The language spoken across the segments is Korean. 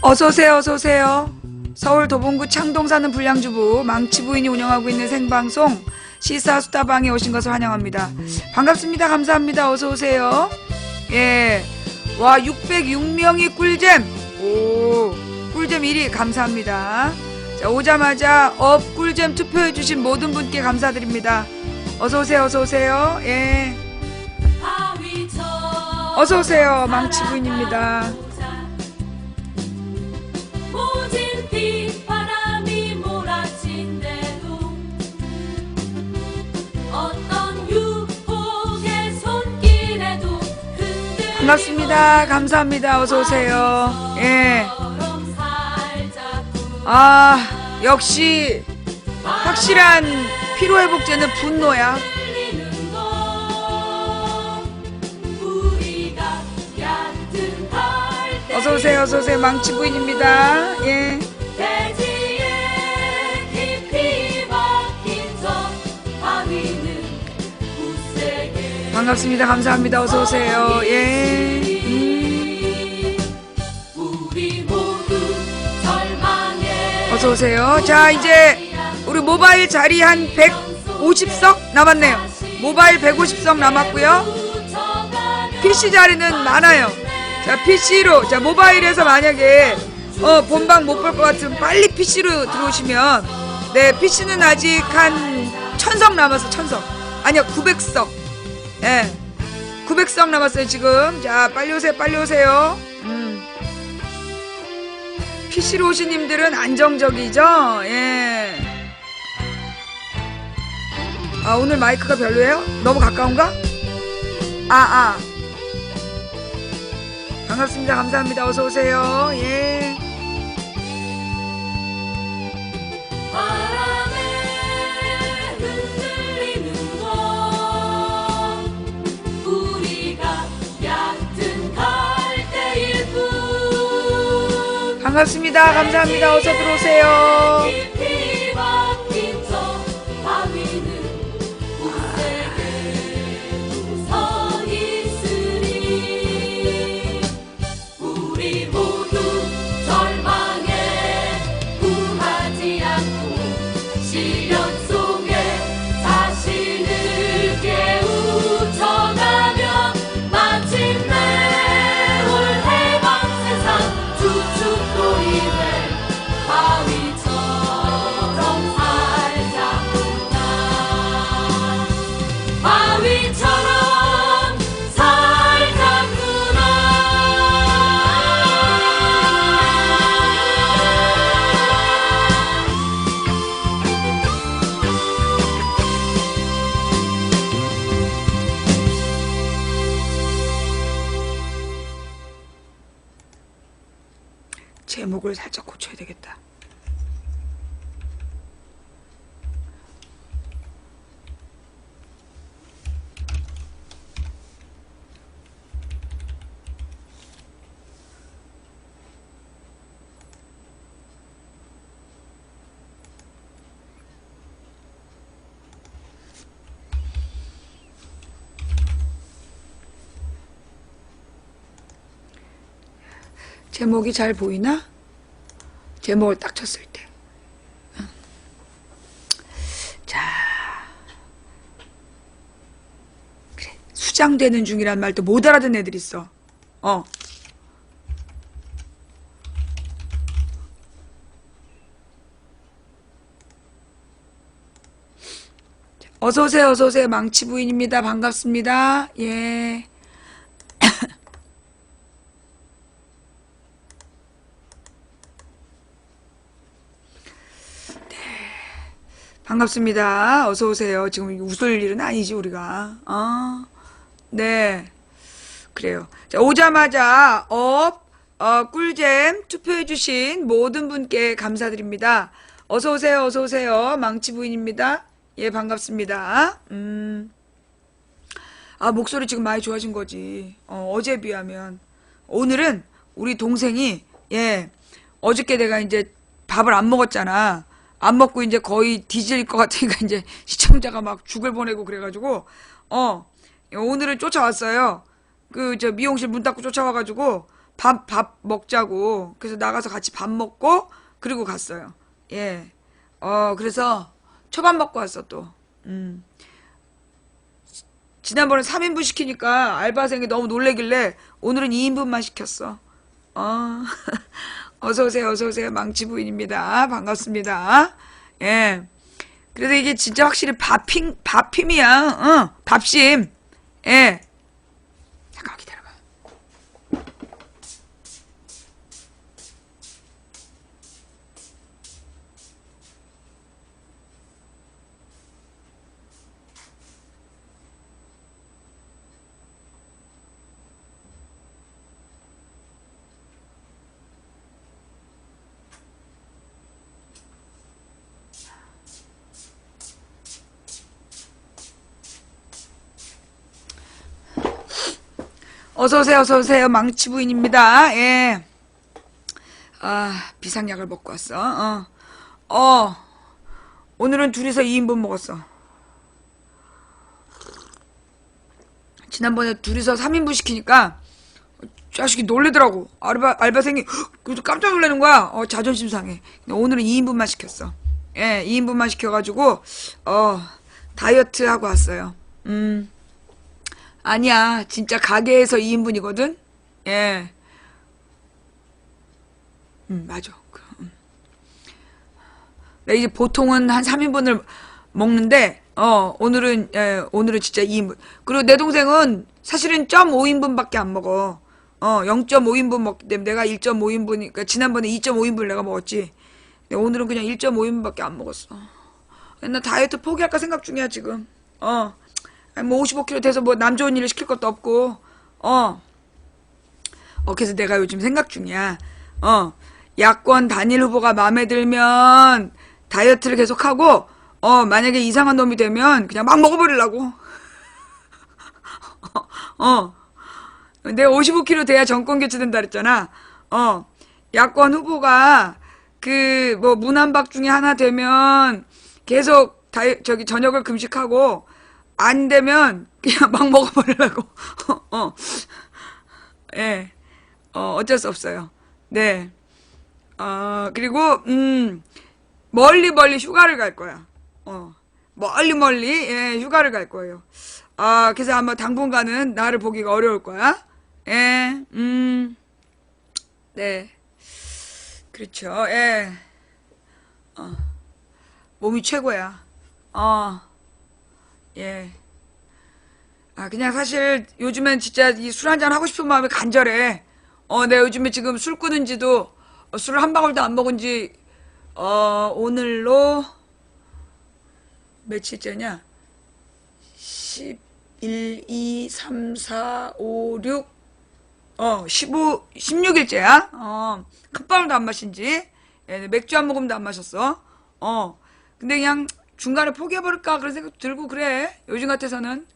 어서오세요, 어서오세요. 서울 도봉구 창동 사는 불량주부 망치 부인이 운영하고 있는 생방송 시사수다방에 오신 것을 환영합니다. 반갑습니다. 감사합니다. 어서오세요. 예. 와, 606명이 꿀잼. 오, 꿀잼 1위 감사합니다. 자, 오자마자 업 꿀잼 투표해주신 모든 분께 감사드립니다. 어서오세요, 어서오세요. 예. 어서오세요. 망치 부인입니다. 반갑습니다. 감사합니다. 어서오세요. 예. 아, 역시 확실한 피로회복제는 분노야. 어서오세요. 어서오세요. 망치부인입니다. 예. 반갑습니다. 감사합니다. 어서오세요. 예. 어서오세요. 자, 이제 우리 모바일 자리 한 150석 남았네요. 모바일 150석 남았고요. PC 자리는 많아요. 자, PC로, 자, 모바일에서 만약에 본방 못 볼 것 같으면 빨리 PC로 들어오시면, 네, PC는 아직 한 1000석 남았어. 1000석 아니요, 900석. 예, 900석 남았어요 지금. 자, 빨리 오세요, 빨리 오세요. PC로 오신 님들은 안정적이죠. 예. 아, 오늘 마이크가 별로예요? 너무 가까운가? 반갑습니다. 감사합니다. 어서오세요. 예. 반갑습니다. 감사합니다. 어서 들어오세요. 제목을 살짝 고쳐야 되겠다. 제목이 잘 보이나? 제목을 딱 쳤을 때. 자, 그래. 수장되는 중이란 말도 못 알아듣는 애들 있어. 어서오세요, 어서오세요. 망치부인입니다. 반갑습니다. 예. 반갑습니다. 어서오세요. 지금 웃을 일은 아니지, 우리가. 네. 그래요. 자, 오자마자 꿀잼 투표해주신 모든 분께 감사드립니다. 어서오세요, 어서오세요. 망치부인입니다. 예, 반갑습니다. 아, 목소리 지금 많이 좋아진 거지. 어제에 비하면. 오늘은 우리 동생이, 예, 어저께 내가 이제 밥을 안 먹었잖아. 안 먹고 이제 거의 뒤질 것 같으니까 이제 시청자가 막 죽을 보내고 그래가지고 오늘은 쫓아왔어요. 그 저 미용실 문 닫고 쫓아와가지고 밥 먹자고. 그래서 나가서 같이 밥 먹고, 그리고 갔어요. 예. 그래서 초밥 먹고 왔어, 또. 지난번에 3인분 시키니까 알바생이 너무 놀래길래 오늘은 2인분만 시켰어. 어, 어서오세요, 어서오세요. 망치부인입니다. 반갑습니다. 예. 그래서 이게 진짜 확실히 밥힘이야. 밥심. 예. 잠깐만 기다려봐. 어서오세요, 어서오세요. 망치부인입니다. 예. 비상약을 먹고 왔어. 오늘은 둘이서 2인분 먹었어. 지난번에 둘이서 3인분 시키니까 자식이 놀래더라고. 알바생이 그래도 깜짝 놀라는 거야. 자존심 상해. 근데 오늘은 2인분만 시켰어. 예, 2인분만 시켜가지고 다이어트 하고 왔어요. 아니야, 진짜 가게에서 2인분이거든. 예, 맞아. 나 이제 보통은 한 3인분을 먹는데, 오늘은 진짜 2인분. 그리고 내 동생은 사실은 0.5인분밖에 안 먹어. 0.5인분 먹기 때문에 내가 1.5인분, 그러니까 지난번에 2.5인분을 내가 먹었지. 근데 오늘은 그냥 1.5인분밖에 안 먹었어. 나 다이어트 포기할까 생각 중이야, 지금. 아니, 뭐 55kg 돼서 뭐 남 좋은 일을 시킬 것도 없고, 그래서 내가 요즘 생각 중이야. 야권 단일 후보가 마음에 들면 다이어트를 계속하고, 만약에 이상한 놈이 되면 그냥 막 먹어버리려고. 내가 55kg 돼야 정권 교체된다 그랬잖아. 야권 후보가 그 뭐 문안박 중에 하나 되면 계속 저녁을 금식하고 안 되면 그냥 막 먹어버리려고. 예. 어쩔 수 없어요. 네. 그리고 멀리 휴가를 갈 거야. 멀리 예, 휴가를 갈 거예요. 그래서 아마 당분간은 나를 보기가 어려울 거야. 예. 네. 그렇죠. 예. 몸이 최고야. 예. 그냥 사실 요즘엔 진짜 이 술 한잔 하고 싶은 마음이 간절해. 내가 요즘에 지금 술 끊은 지도, 술을 한 방울도 안 먹은 지, 오늘로, 며칠째냐? 11, 2, 3, 4, 5, 6, 16일째야. 한 방울도 안 마신 지. 예, 맥주 한 모금도 안 마셨어. 근데 그냥 중간에 포기해버릴까 그런 생각 들고 그래. 요즘 같아서는.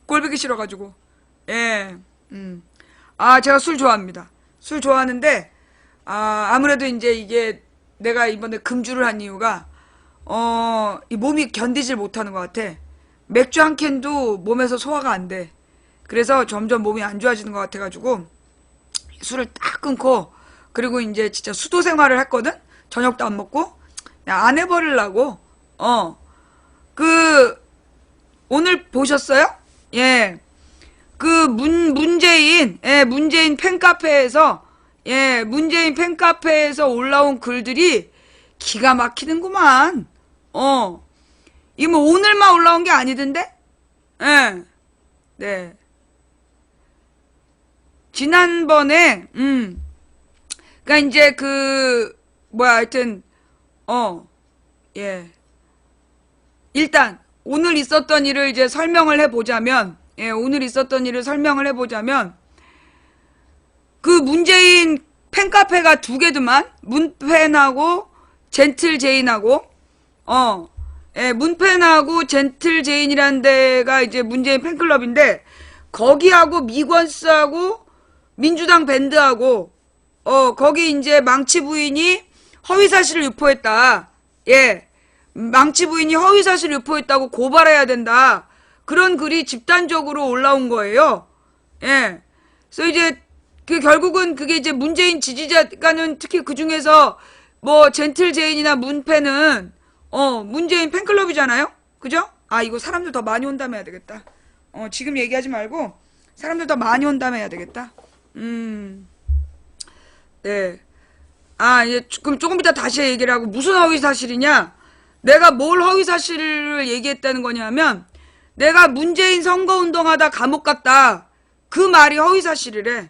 꼴보기 싫어가지고. 예. 제가 술 좋아합니다. 술 좋아하는데, 아무래도 이제 이게 내가 이번에 금주를 한 이유가, 이 몸이 견디질 못하는 것 같아. 맥주 한 캔도 몸에서 소화가 안 돼. 그래서 점점 몸이 안 좋아지는 것 같아가지고, 술을 딱 끊고, 그리고 이제 진짜 수도 생활을 했거든? 저녁도 안 먹고, 그냥 안 해버리려고, 오늘 보셨어요? 예. 문재인 팬카페에서, 예, 문재인 팬카페에서 올라온 글들이 기가 막히는구만. 이 뭐 오늘만 올라온 게 아니던데? 예. 네. 지난번에, 그니까 이제 하여튼, 예. 일단, 오늘 있었던 일을 이제 설명을 해보자면, 예, 오늘 있었던 일을 설명을 해보자면, 그 문재인 팬카페가 두 개더만, 문팬하고, 젠틀제인하고, 예, 문팬하고 젠틀제인이라는 데가 이제 문재인 팬클럽인데, 거기하고 미권스하고, 민주당 밴드하고, 거기 이제 망치 부인이 허위사실을 유포했다. 예. 망치 부인이 허위사실을 유포했다고 고발해야 된다. 그런 글이 집단적으로 올라온 거예요. 예. 그래서 이제 그 결국은 그게 이제 문재인 지지자가는 특히 그 중에서 뭐 젠틀 제인이나 문패는 문재인 팬클럽이잖아요. 그죠? 아 이거 사람들 더 많이 온다면 해야 되겠다. 지금 얘기하지 말고 사람들 더 많이 온다면 해야 되겠다. 네. 아, 예, 그럼 조금 이따 다시 얘기를 하고 무슨 허위 사실이냐? 내가 뭘 허위 사실을 얘기했다는 거냐면 내가 문재인 선거운동하다 감옥 갔다. 그 말이 허위 사실이래.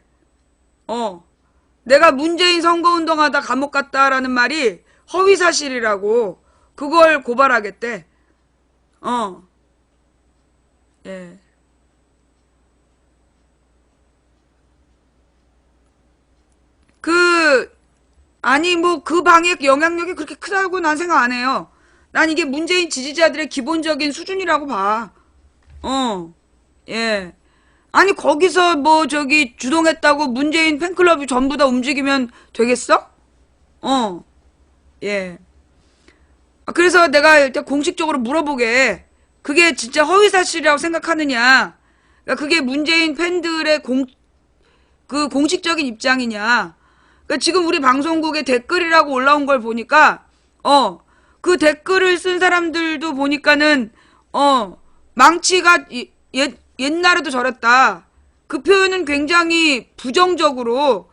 내가 문재인 선거운동하다 감옥 갔다라는 말이 허위 사실이라고. 그걸 고발하겠대. 예. 아니, 뭐, 그 방의 영향력이 그렇게 크다고 난 생각 안 해요. 난 이게 문재인 지지자들의 기본적인 수준이라고 봐. 예. 아니, 거기서 뭐, 주동했다고 문재인 팬클럽이 전부 다 움직이면 되겠어? 예. 그래서 내가 일단 공식적으로 물어보게. 그게 진짜 허위사실이라고 생각하느냐. 그러니까 그게 문재인 팬들의 공식적인 입장이냐. 그러니까 지금 우리 방송국에 댓글이라고 올라온 걸 보니까, 그 댓글을 쓴 사람들도 보니까는, 망치가 옛날에도 저랬다. 그 표현은 굉장히 부정적으로,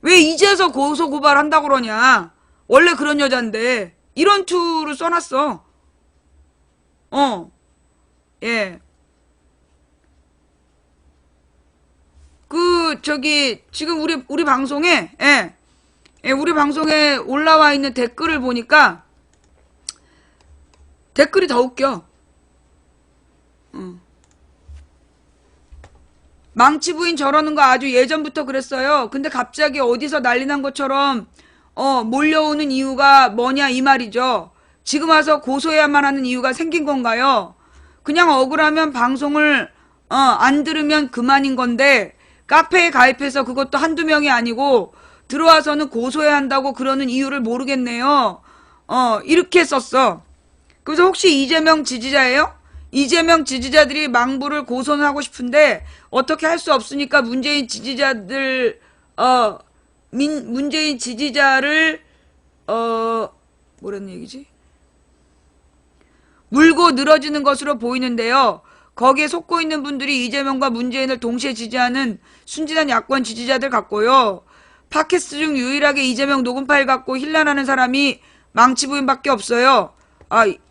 왜 이제서 고소고발한다고 그러냐. 원래 그런 여잔데, 이런 투를 써놨어. 예. 지금 우리 방송에, 우리 방송에 올라와 있는 댓글을 보니까, 댓글이 더 웃겨. 망치 부인 저러는 거 아주 예전부터 그랬어요. 근데 갑자기 어디서 난리 난 것처럼, 몰려오는 이유가 뭐냐, 이 말이죠. 지금 와서 고소해야만 하는 이유가 생긴 건가요? 그냥 억울하면 방송을, 안 들으면 그만인 건데, 카페에 가입해서 그것도 한두 명이 아니고 들어와서는 고소해야 한다고 그러는 이유를 모르겠네요. 이렇게 썼어. 그래서 혹시 이재명 지지자예요? 이재명 지지자들이 망부를 고소는 하고 싶은데 어떻게 할 수 없으니까 문재인 지지자들 문재인 지지자를 뭐라는 얘기지? 물고 늘어지는 것으로 보이는데요. 거기에 속고 있는 분들이 이재명과 문재인을 동시에 지지하는 순진한 야권 지지자들 같고요. 팟캐스트 중 유일하게 이재명 녹음 파일 갖고 힐난하는 사람이 망치 부인밖에 없어요.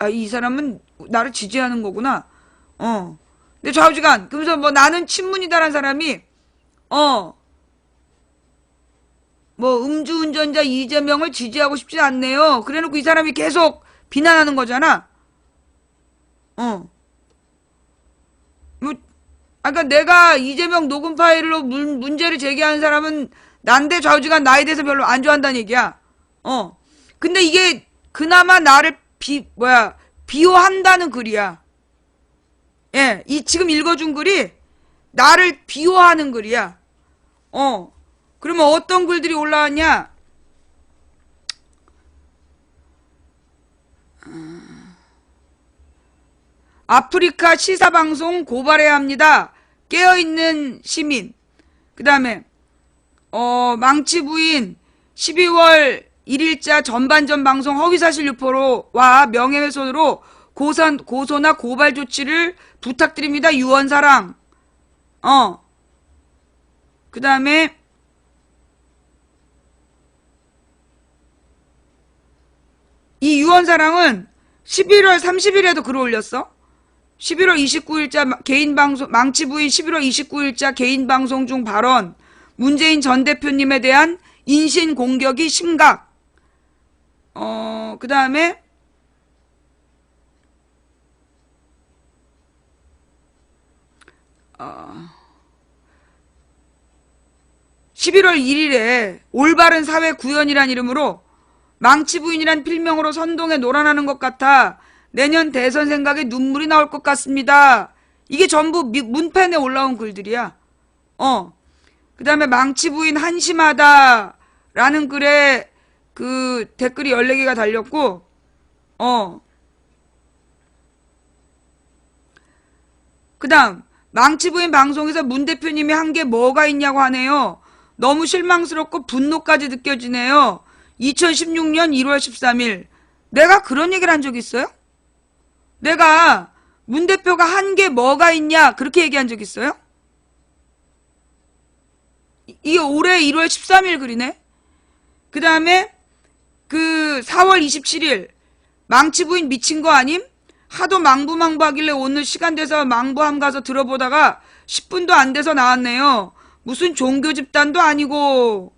이 사람은 나를 지지하는 거구나. 근데 좌우지간 그러면서 뭐 나는 친문이다라는 사람이 뭐 음주운전자 이재명을 지지하고 싶지 않네요. 그래놓고 이 사람이 계속 비난하는 거잖아. 뭐, 아까 내가 이재명 녹음 파일로 문제를 제기하는 사람은 난데 좌우지간 나에 대해서 별로 안 좋아한다는 얘기야. 근데 이게 그나마 나를 비호한다는 글이야. 예, 지금 읽어준 글이 나를 비호하는 글이야. 그러면 어떤 글들이 올라왔냐? 아프리카 시사방송 고발해야 합니다. 깨어있는 시민. 그 다음에 망치 부인 12월 1일자 전반전 방송 허위사실 유포로와 명예훼손으로 고소나 고발 조치를 부탁드립니다. 유언사랑. 그 다음에 이 유언사랑은 11월 30일에도 글을 올렸어. 11월 29일자 개인 방송, 망치 부인 11월 29일자 개인 방송 중 발언, 문재인 전 대표님에 대한 인신 공격이 심각. 그 다음에, 11월 1일에 올바른 사회 구현이란 이름으로 망치 부인이란 필명으로 선동에 놀아나는 것 같아 내년 대선 생각에 눈물이 나올 것 같습니다. 이게 전부 문팬에 올라온 글들이야. 그 다음에 망치 부인 한심하다 라는 글에 그 댓글이 14개가 달렸고, 그 다음 망치부인 방송에서 문 대표님이 한 게 뭐가 있냐고 하네요. 너무 실망스럽고 분노까지 느껴지네요. 2016년 1월 13일. 내가 그런 얘기를 한 적 있어요? 내가 문 대표가 한 게 뭐가 있냐 그렇게 얘기한 적 있어요? 이게 올해 1월 13일 글이네. 그 다음에 그 4월 27일 망치부인 미친 거 아님? 하도 망부하길래 오늘 시간 돼서 망부함 가서 들어보다가 10분도 안 돼서 나왔네요. 무슨 종교 집단도 아니고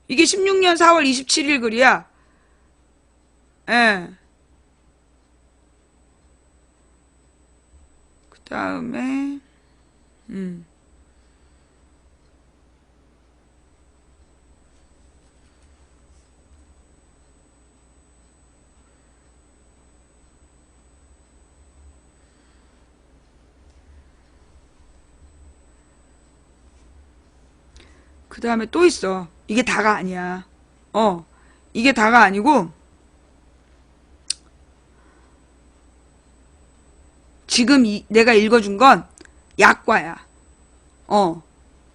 이게 16년 4월 27일 글이야. 예. 그 다음에 그 다음에 또 있어. 이게 다가 아니야. 이게 다가 아니고 지금 내가 읽어준 건 약과야.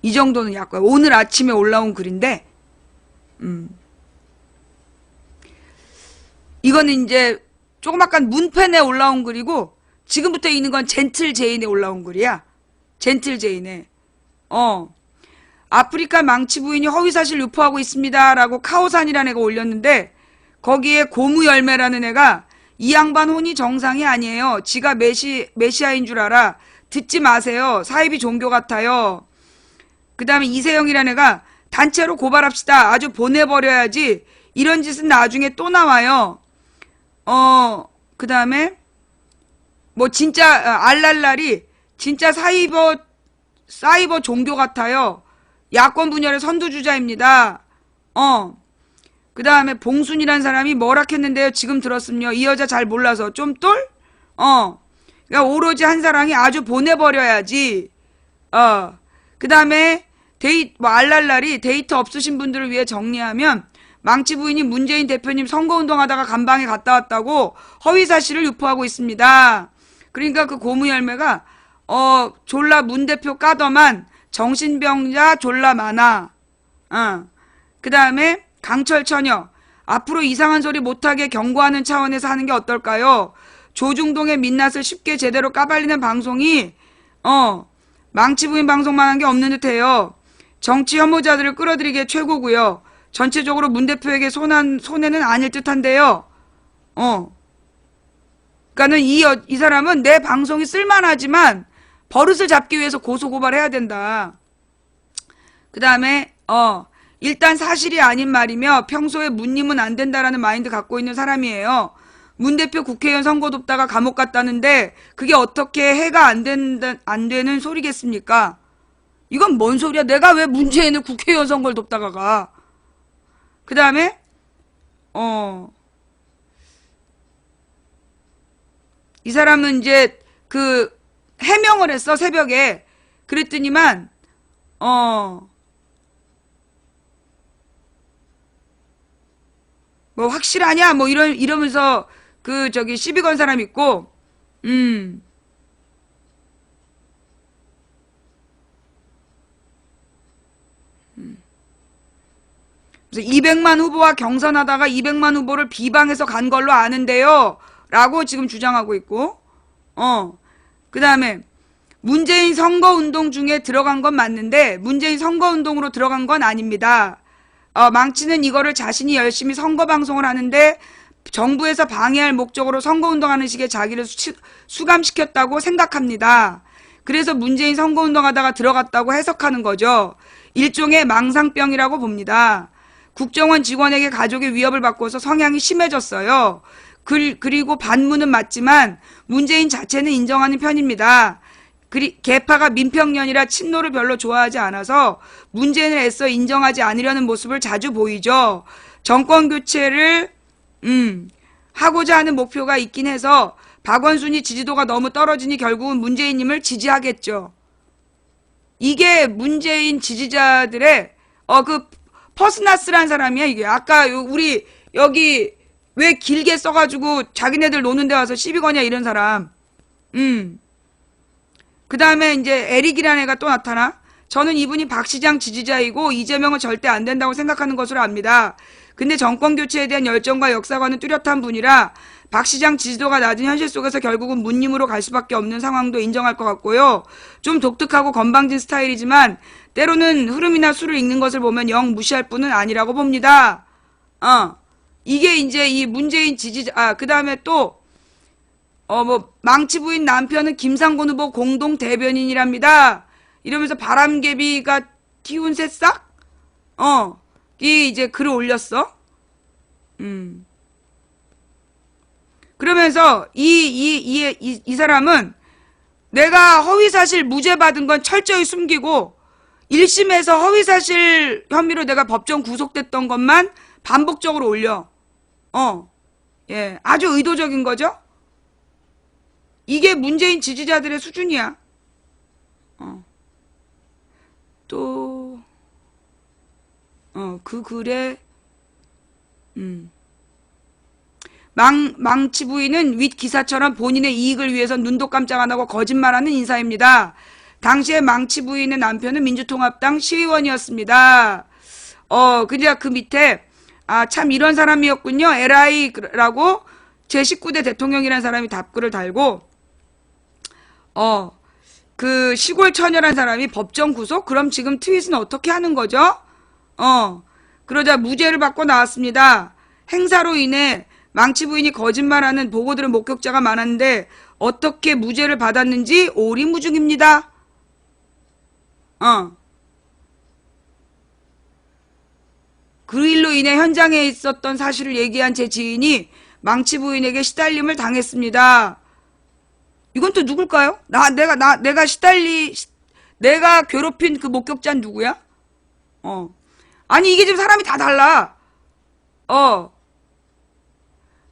이 정도는 약과야. 오늘 아침에 올라온 글인데 이거는 이제 조그맣간 문펜에 올라온 글이고 지금부터 읽는 건 젠틀 제인에 올라온 글이야. 젠틀 제인에. 아프리카 망치 부인이 허위사실 유포하고 있습니다. 라고 카오산이라는 애가 올렸는데 거기에 고무열매라는 애가 이 양반 혼이 정상이 아니에요. 지가 메시아인 줄 알아. 듣지 마세요. 사이비 종교 같아요. 그 다음에 이세영이라는 애가 단체로 고발합시다. 아주 보내버려야지. 이런 짓은 나중에 또 나와요. 그 다음에 뭐 진짜 알랄랄이 진짜 사이버 종교 같아요. 야권 분열의 선두주자입니다. 그 다음에 봉순이란 사람이 뭐라 했는데요. 지금 들었음요. 이 여자 잘 몰라서 좀 똘? 그러니까 오로지 한 사람이 아주 보내버려야지. 그 다음에 알랄랄이 데이터 없으신 분들을 위해 정리하면 망치 부인이 문재인 대표님 선거운동하다가 감방에 갔다 왔다고 허위사실을 유포하고 있습니다. 그러니까 그 고무열매가 졸라 문 대표 까더만 정신병자 졸라 많아. 그 다음에 강철 처녀. 앞으로 이상한 소리 못하게 경고하는 차원에서 하는 게 어떨까요? 조중동의 민낯을 쉽게 제대로 까발리는 방송이 망치 부인 방송만 한 게 없는 듯해요. 정치 혐오자들을 끌어들이기에 최고고요. 전체적으로 문 대표에게 손해는 아닐 듯한데요. 그러니까는 이 사람은 내 방송이 쓸만하지만 버릇을 잡기 위해서 고소고발해야 된다. 그 다음에 일단 사실이 아닌 말이며 평소에 문님은 안 된다라는 마인드 갖고 있는 사람이에요. 문 대표 국회의원 선거 돕다가 감옥 갔다는데 그게 어떻게 해가 안 되는 소리겠습니까? 이건 뭔 소리야? 내가 왜 문재인을 국회의원 선거를 돕다가 가? 그 다음에 이 사람은 이제 그 해명을 했어 새벽에. 그랬더니만 뭐 확실하냐 뭐 이러면서 그 저기 시비 건 사람 있고 그래서 200만 후보와 경선하다가 200만 후보를 비방해서 간 걸로 아는데요 라고 지금 주장하고 있고 그 다음에 문재인 선거운동 중에 들어간 건 맞는데 문재인 선거운동으로 들어간 건 아닙니다. 망치는 이거를 자신이 열심히 선거방송을 하는데 정부에서 방해할 목적으로 선거운동하는 식의 자기를 수감시켰다고 생각합니다. 그래서 문재인 선거운동하다가 들어갔다고 해석하는 거죠. 일종의 망상병이라고 봅니다. 국정원 직원에게 가족의 위협을 받고서 성향이 심해졌어요. 그리고 반문은 맞지만 문재인 자체는 인정하는 편입니다. 개파가 민평년이라 친노를 별로 좋아하지 않아서 문재인을 애써 인정하지 않으려는 모습을 자주 보이죠. 정권 교체를 하고자 하는 목표가 있긴 해서 박원순이 지지도가 너무 떨어지니 결국은 문재인님을 지지하겠죠. 이게 문재인 지지자들의 그 퍼스나스란 사람이야 이게. 아까 우리 여기 왜 길게 써가지고 자기네들 노는 데 와서 시비 거냐 이런 사람. 그 다음에 이제 에릭이라는 애가 또 나타나. 저는 이분이 박 시장 지지자이고 이재명은 절대 안 된다고 생각하는 것으로 압니다. 근데 정권 교체에 대한 열정과 역사관은 뚜렷한 분이라 박 시장 지지도가 낮은 현실 속에서 결국은 문님으로 갈 수밖에 없는 상황도 인정할 것 같고요. 좀 독특하고 건방진 스타일이지만 때로는 흐름이나 수를 읽는 것을 보면 영 무시할 분은 아니라고 봅니다. 이게 이제 이 문재인 지지자, 그 다음에 또 망치 부인 남편은 김상곤 후보 공동 대변인이랍니다. 이러면서 바람개비가 튀운 새싹? 이 이제 글을 올렸어. 그러면서 이 사람은 내가 허위사실 무죄 받은 건 철저히 숨기고 1심에서 허위사실 혐의로 내가 법정 구속됐던 것만 반복적으로 올려. 예, 아주 의도적인 거죠? 이게 문재인 지지자들의 수준이야. 또, 그 글에, 망치 부인은 윗 기사처럼 본인의 이익을 위해서 눈도 깜짝 안 하고 거짓말하는 인사입니다. 당시에 망치 부인의 남편은 민주통합당 시의원이었습니다. 그냥 그 밑에, 참 이런 사람이었군요. LI라고 제19대 대통령이라는 사람이 답글을 달고, 그 시골 처녀란 사람이 법정 구속? 그럼 지금 트윗은 어떻게 하는 거죠? 그러자 무죄를 받고 나왔습니다. 행사로 인해 망치 부인이 거짓말하는 보고 들은 목격자가 많았는데 어떻게 무죄를 받았는지 오리무중입니다. 그 일로 인해 현장에 있었던 사실을 얘기한 제 지인이 망치 부인에게 시달림을 당했습니다. 이건 또 누굴까요? 내가 괴롭힌 그 목격자는 누구야? 아니, 이게 지금 사람이 다 달라.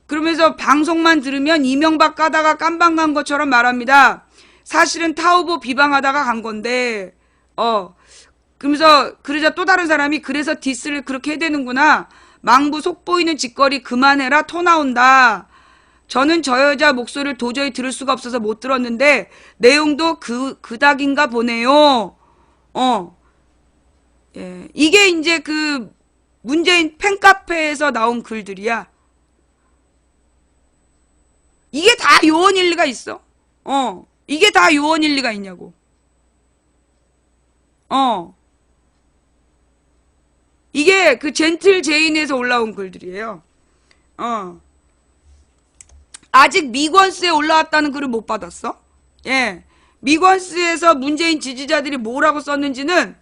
그러면서 방송만 들으면 이명박 까다가 깜방 간 것처럼 말합니다. 사실은 타 후보 비방하다가 간 건데, 그러면서, 그러자 또 다른 사람이 그래서 디스를 그렇게 해대는구나. 망부 속 보이는 짓거리 그만해라 토 나온다. 저는 저 여자 목소리를 도저히 들을 수가 없어서 못 들었는데 내용도 그닥인가 보네요. 예. 이게 이제 그 문재인 팬카페에서 나온 글들이야. 이게 다 요원 일리가 있어. 이게 다 요원 일리가 있냐고. 이게 그 젠틀 제인에서 올라온 글들이에요. 아직 미권스에 올라왔다는 글을 못 받았어? 예. 미권스에서 문재인 지지자들이 뭐라고 썼는지는,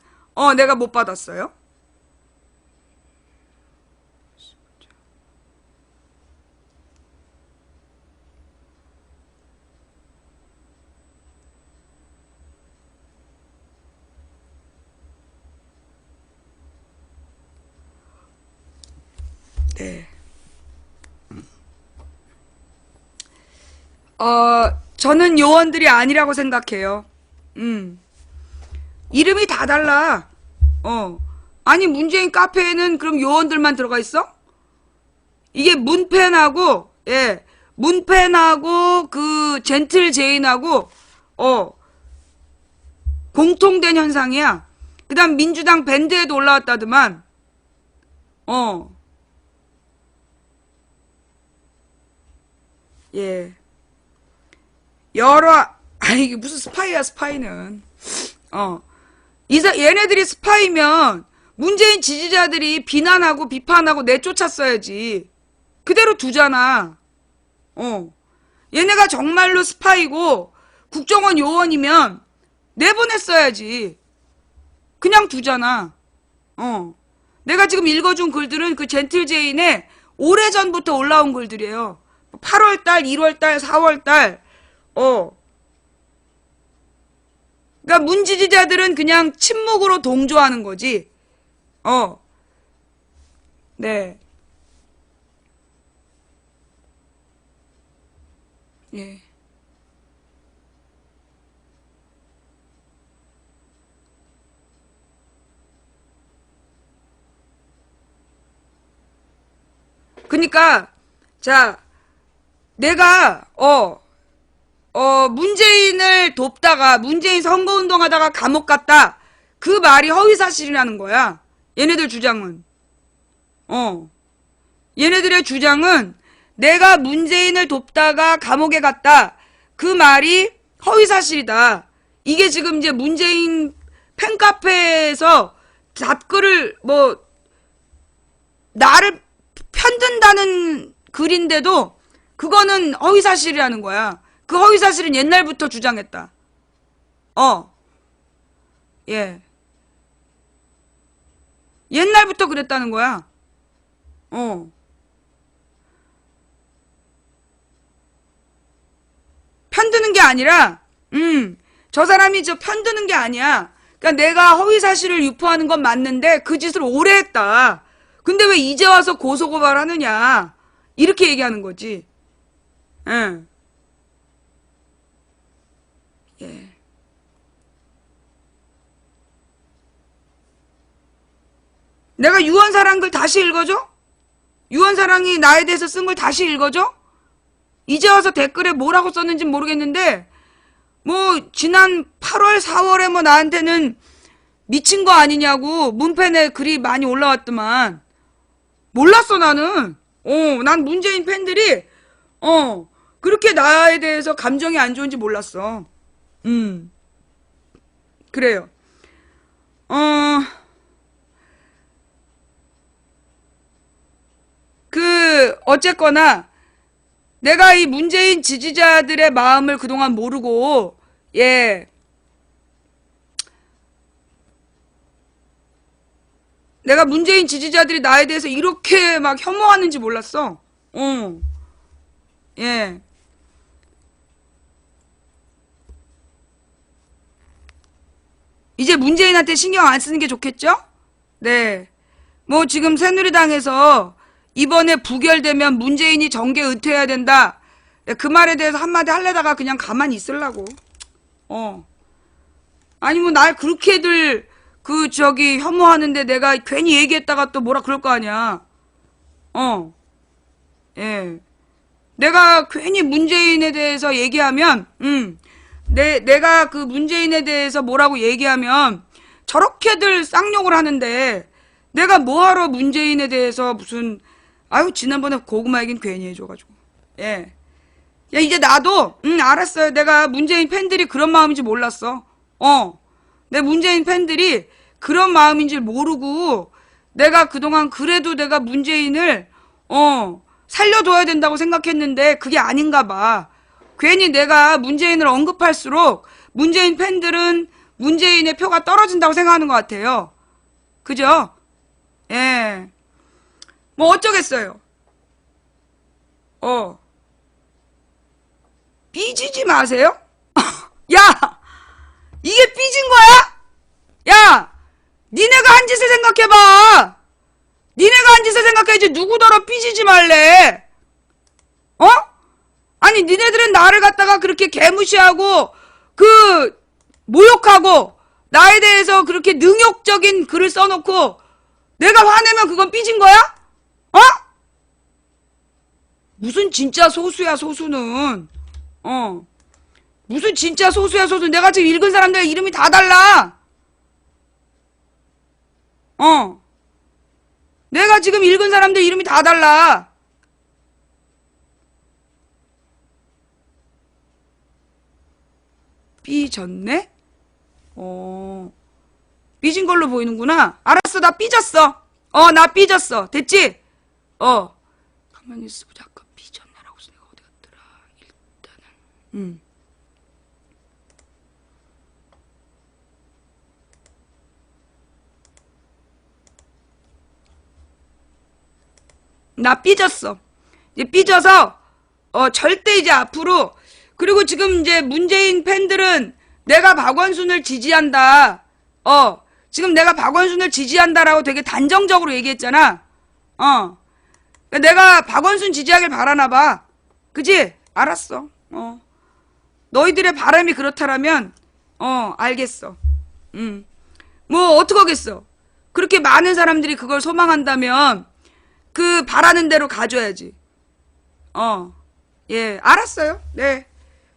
내가 못 받았어요. 네. 저는 요원들이 아니라고 생각해요. 이름이 다 달라. 아니, 문재인 카페에는 그럼 요원들만 들어가 있어? 이게 문팬하고, 예, 문팬하고, 그, 젠틀 제인하고, 공통된 현상이야. 그 다음 민주당 밴드에도 올라왔다더만, 예. 이게 무슨 스파이야, 스파이는. 얘네들이 스파이면 문재인 지지자들이 비난하고 비판하고 내쫓았어야지. 그대로 두잖아. 얘네가 정말로 스파이고 국정원 요원이면 내보냈어야지. 그냥 두잖아. 내가 지금 읽어준 글들은 그 젠틀제인의 오래전부터 올라온 글들이에요. 8월달, 1월달, 4월달, 그러니까 문지지자들은 그냥 침묵으로 동조하는 거지. 네. 예. 그러니까 자, 내가 문재인을 돕다가 문재인 선거운동하다가 감옥 갔다. 그 말이 허위사실이라는 거야. 얘네들 주장은. 얘네들의 주장은 내가 문재인을 돕다가 감옥에 갔다. 그 말이 허위사실이다. 이게 지금 이제 문재인 팬카페에서 답글을 나를 편든다는 글인데도 그거는 허위사실이라는 거야. 그 허위사실은 옛날부터 주장했다. 예. 옛날부터 그랬다는 거야. 편드는 게 아니라, 저 사람이 편드는 게 아니야. 그러니까 내가 허위사실을 유포하는 건 맞는데 그 짓을 오래 했다. 근데 왜 이제 와서 고소고발하느냐. 이렇게 얘기하는 거지. 응. 예. 내가 유언사랑 글 다시 읽어줘? 유언사랑이 나에 대해서 쓴 걸 다시 읽어줘? 이제 와서 댓글에 뭐라고 썼는지 모르겠는데 지난 8월 4월에 나한테는 미친 거 아니냐고 문팬에 글이 많이 올라왔더만. 몰랐어 나는. 난 문재인 팬들이 그렇게 나에 대해서 감정이 안 좋은지 몰랐어. 그래요. 어쨌거나 내가 이 문재인 지지자들의 마음을 그동안 모르고 내가 문재인 지지자들이 나에 대해서 이렇게 막 혐오하는지 몰랐어. 예. 이제 문재인한테 신경 안 쓰는 게 좋겠죠? 네. 지금 새누리당에서 이번에 부결되면 문재인이 정계 은퇴해야 된다. 그 말에 대해서 한마디 하려다가 그냥 가만히 있으려고. 아니 날 그렇게들 혐오하는데 내가 괜히 얘기했다가 또 뭐라 그럴 거 아니야. 예. 내가 괜히 문재인에 대해서 얘기하면, 내가 그 문재인에 대해서 뭐라고 얘기하면 저렇게들 쌍욕을 하는데 내가 뭐하러 문재인에 대해서 무슨 지난번에 고구마 얘기는 괜히 해줘가지고. 예. 야, 이제 나도, 알았어요. 내가 문재인 팬들이 그런 마음인지 몰랐어. 내 문재인 팬들이 그런 마음인 줄 모르고, 내가 그동안 그래도 내가 문재인을, 살려둬야 된다고 생각했는데, 그게 아닌가 봐. 괜히 내가 문재인을 언급할수록, 문재인 팬들은 문재인의 표가 떨어진다고 생각하는 것 같아요. 그죠? 예. 어쩌겠어요. 삐지지 마세요? 야! 이게 삐진 거야? 야! 니네가 한 짓을 생각해봐! 니네가 한 짓을 생각해야지 누구더러 삐지지 말래! 아니 니네들은 나를 갖다가 그렇게 개무시하고 모욕하고 나에 대해서 그렇게 능욕적인 글을 써놓고 내가 화내면 그건 삐진 거야? 무슨 진짜 소수야 소수는. 무슨 진짜 소수야 소수. 내가 지금 읽은 사람들 이름이 다 달라. 내가 지금 읽은 사람들 이름이 다 달라. 삐졌네? 삐진 걸로 보이는구나. 알았어, 나 삐졌어. 나 삐졌어. 됐지? 가만히 있어보자. 아까 삐졌나라고 해서 내가 어디 갔더라. 일단은, 나 삐졌어. 이제 삐져서, 절대 이제 앞으로, 그리고 지금 이제 문재인 팬들은 내가 박원순을 지지한다. 지금 내가 박원순을 지지한다라고 되게 단정적으로 얘기했잖아. 내가 박원순 지지하길 바라나봐. 그지? 알았어. 너희들의 바람이 그렇다라면, 알겠어. 어떡하겠어. 그렇게 많은 사람들이 그걸 소망한다면, 바라는 대로 가줘야지. 예, 알았어요. 네.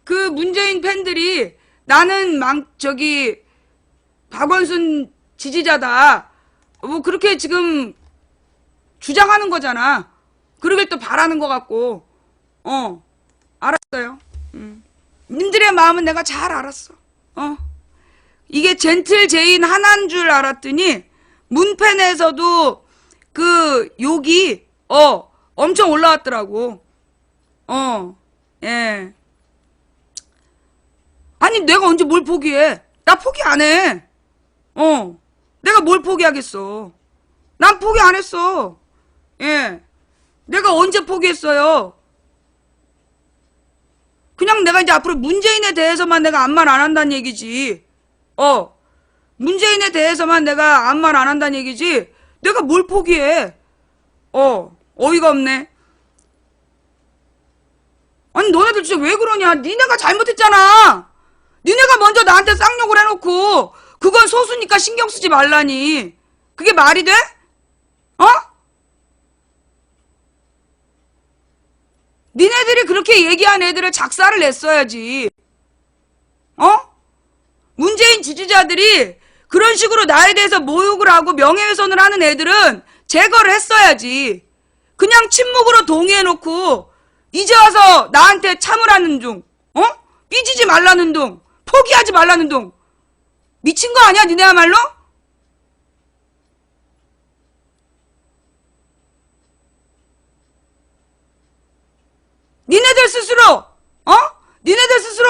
그 문재인 팬들이 나는 박원순 지지자다. 뭐 그렇게 지금 주장하는 거잖아. 그러길 또 바라는 것 같고. 알았어요. 님들의 마음은 내가 잘 알았어. 이게 젠틀 제인 하나인 줄 알았더니 문팬에서도 그 욕이 엄청 올라왔더라고. 예. 아니 내가 언제 뭘 포기해? 나 포기 안 해. 내가 뭘 포기하겠어. 난 포기 안 했어. 예. 내가 언제 포기했어요? 그냥 내가 이제 앞으로 문재인에 대해서만 내가 아무 말 안 한다는 얘기지. 문재인에 대해서만 내가 아무 말 안 한다는 얘기지. 내가 뭘 포기해? 어이가 없네. 아니 너네들 진짜 왜 그러냐? 니네가 잘못했잖아. 니네가 먼저 나한테 쌍욕을 해놓고 그건 소수니까 신경 쓰지 말라니. 그게 말이 돼? 니네들이 그렇게 얘기한 애들을 작사를 냈어야지. 문재인 지지자들이 그런 식으로 나에 대해서 모욕을 하고 명예훼손을 하는 애들은 제거를 했어야지. 그냥 침묵으로 동의해놓고 이제 와서 나한테 참으라는 둥, 삐지지 말라는 둥, 포기하지 말라는 둥. 미친 거 아니야 니네야말로? 니네들 스스로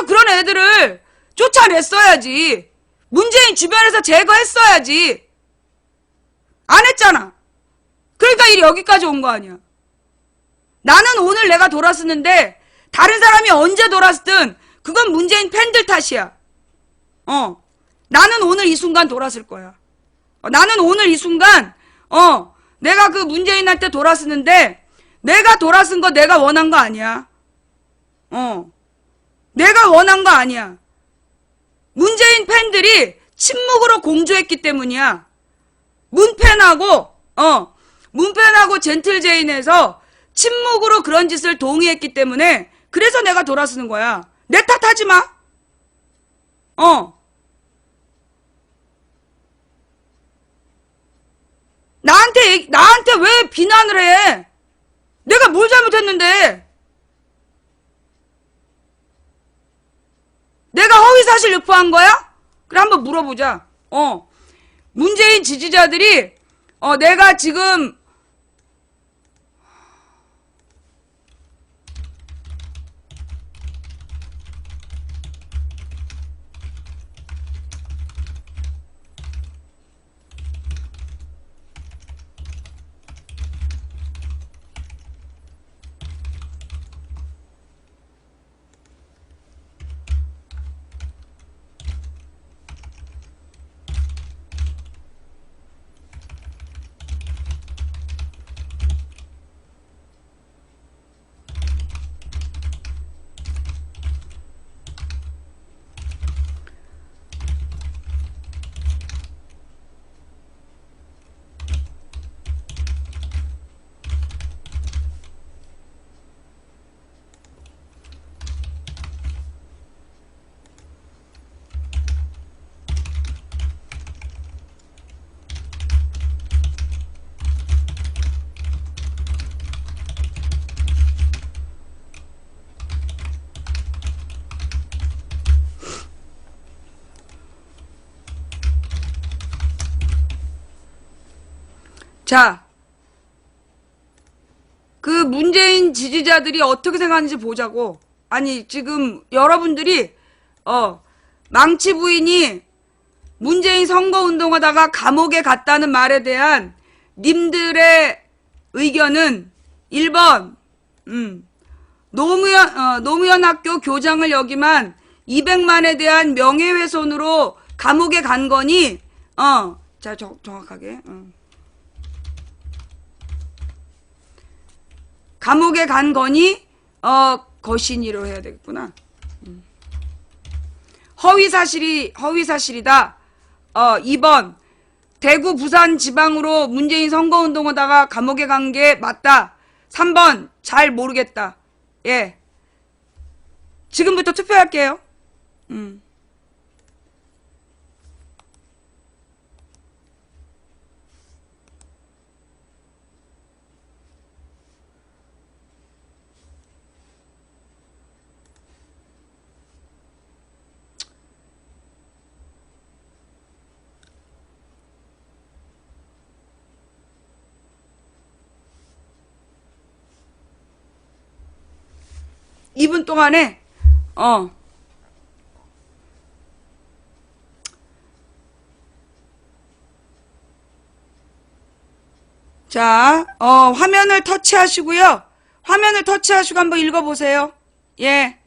그런 애들을 쫓아냈어야지. 문재인 주변에서 제거했어야지. 안 했잖아. 그러니까 일이 여기까지 온 거 아니야. 나는 오늘 내가 돌았었는데 다른 사람이 언제 돌았든 그건 문재인 팬들 탓이야. 나는 오늘 이 순간 돌았을 거야. 나는 오늘 이 순간 내가 그 문재인한테 돌았었는데 내가 돌아선 거 내가 원한 거 아니야. 내가 원한 거 아니야. 문재인 팬들이 침묵으로 공조했기 때문이야. 문팬하고 젠틀제인에서 침묵으로 그런 짓을 동의했기 때문에 그래서 내가 돌아서는 거야. 내 탓하지 마. 나한테 왜 비난을 해? 내가 뭘 잘못했는데? 내가 허위사실 유포한 거야? 그래 한번 물어보자. 문재인 지지자들이 내가 지금 자, 그 문재인 지지자들이 어떻게 생각하는지 보자고. 아니 지금 여러분들이 망치 부인이 문재인 선거운동하다가 감옥에 갔다는 말에 대한 님들의 의견은 1번 노무현 학교 교장을 역임한 200만에 대한 명예훼손으로 감옥에 간 거니 자 정확하게 감옥에 간 거니 거신이로 해야 되겠구나. 허위사실이다. 2번 대구 부산 지방으로 문재인 선거운동하다가 감옥에 간 게 맞다. 3번 잘 모르겠다. 예. 지금부터 투표할게요. 이 분 동안에 자, 화면을 터치하시고요. 화면을 터치하시고 한번 읽어보세요. 예.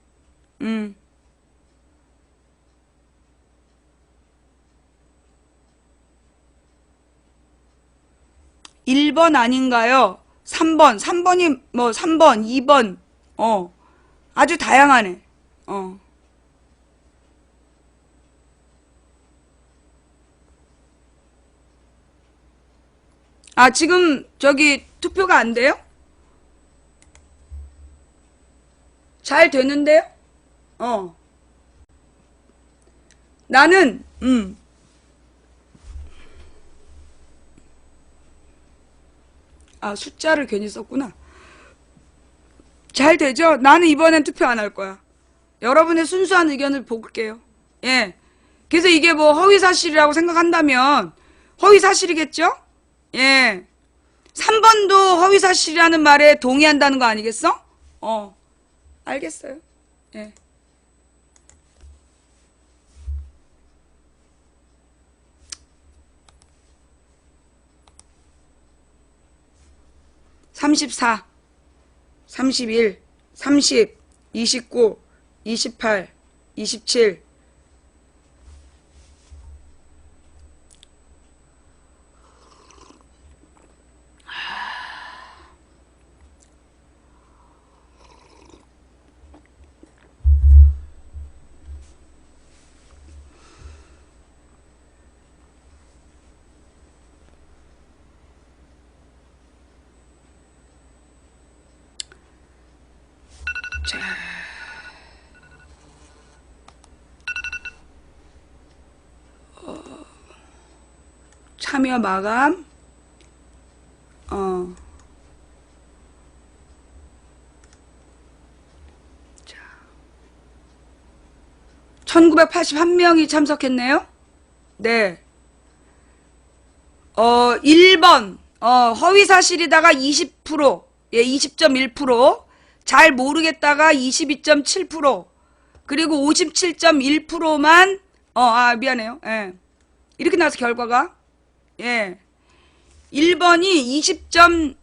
1번 아닌가요? 3번. 3번이 뭐 3번, 2번. 아주 다양하네. 아, 지금 저기 투표가 안 돼요? 잘 되는데요? 나는 아, 숫자를 괜히 썼구나. 잘 되죠? 나는 이번엔 투표 안 할 거야. 여러분의 순수한 의견을 볼게요. 예. 그래서 이게 뭐 허위사실이라고 생각한다면 허위사실이겠죠? 예. 3번도 허위사실이라는 말에 동의한다는 거 아니겠어? 알겠어요. 예. (34) 31, 30, 29, 28, 27. 자. 참여 마감. 자. 1981명이 참석했네요. 네. 1번. 허위사실이다가 20%. 예, 20.1%. 잘 모르겠다가 22.7%. 그리고 57.1%만, 미안해요. 예. 이렇게 나와서 결과가. 예. 1번이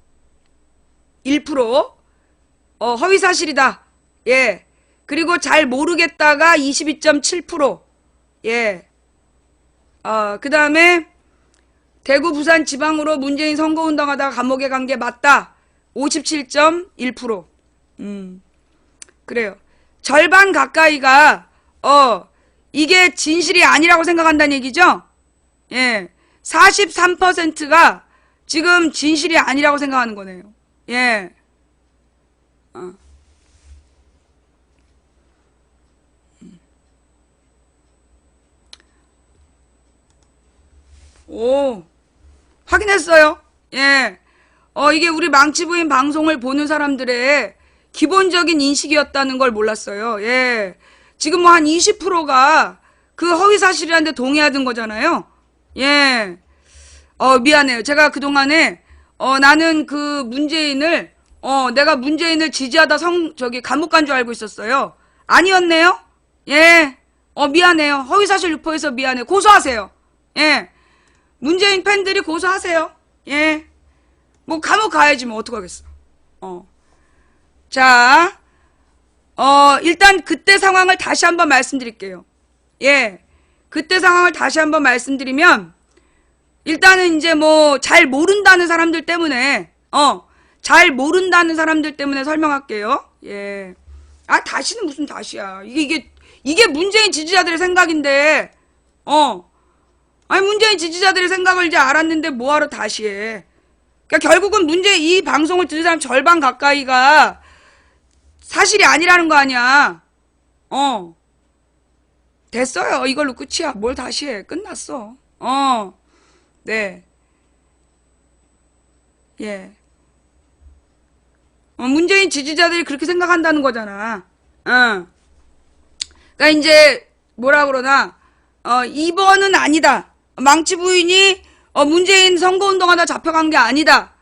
20.1%. 허위사실이다. 예. 그리고 잘 모르겠다가 22.7%. 예. 그 다음에, 대구, 부산 지방으로 문재인 선거운동하다가 감옥에 간 게 맞다. 57.1%. 그래요. 절반 가까이가, 이게 진실이 아니라고 생각한다는 얘기죠? 예. 43%가 지금 진실이 아니라고 생각하는 거네요. 예. 오. 확인했어요. 예. 이게 우리 망치부인 방송을 보는 사람들의 기본적인 인식이었다는 걸 몰랐어요. 예. 지금 뭐 한 20%가 그 허위사실이라는 데 동의하던 거잖아요. 예. 미안해요. 제가 그동안에, 나는 그 문재인을, 내가 문재인을 지지하다 감옥 간 줄 알고 있었어요. 아니었네요? 예. 미안해요. 허위사실 유포해서 미안해요. 고소하세요. 예. 문재인 팬들이 고소하세요. 예. 뭐 감옥 가야지 뭐 어떡하겠어. 자, 일단 그때 상황을 다시 한번 말씀드릴게요. 예. 그때 상황을 다시 한번 말씀드리면 일단은 이제 뭐 잘 모른다는 사람들 때문에 잘 모른다는 사람들 때문에 설명할게요. 예. 다시는 무슨 다시야. 이게 문재인 지지자들의 생각인데 아니 문재인 지지자들의 생각을 이제 알았는데 뭐하러 다시 해. 그러니까 결국은 이 방송을 듣는 사람 절반 가까이가 사실이 아니라는 거 아니야. 어. 됐어요. 이걸로 끝이야. 뭘 다시 해. 끝났어. 네. 예. 문재인 지지자들이 그렇게 생각한다는 거잖아. 그러니까 이제 뭐라 그러나 2번은 아니다. 망치 부인이 문재인 선거운동하다 잡혀간 게 아니다.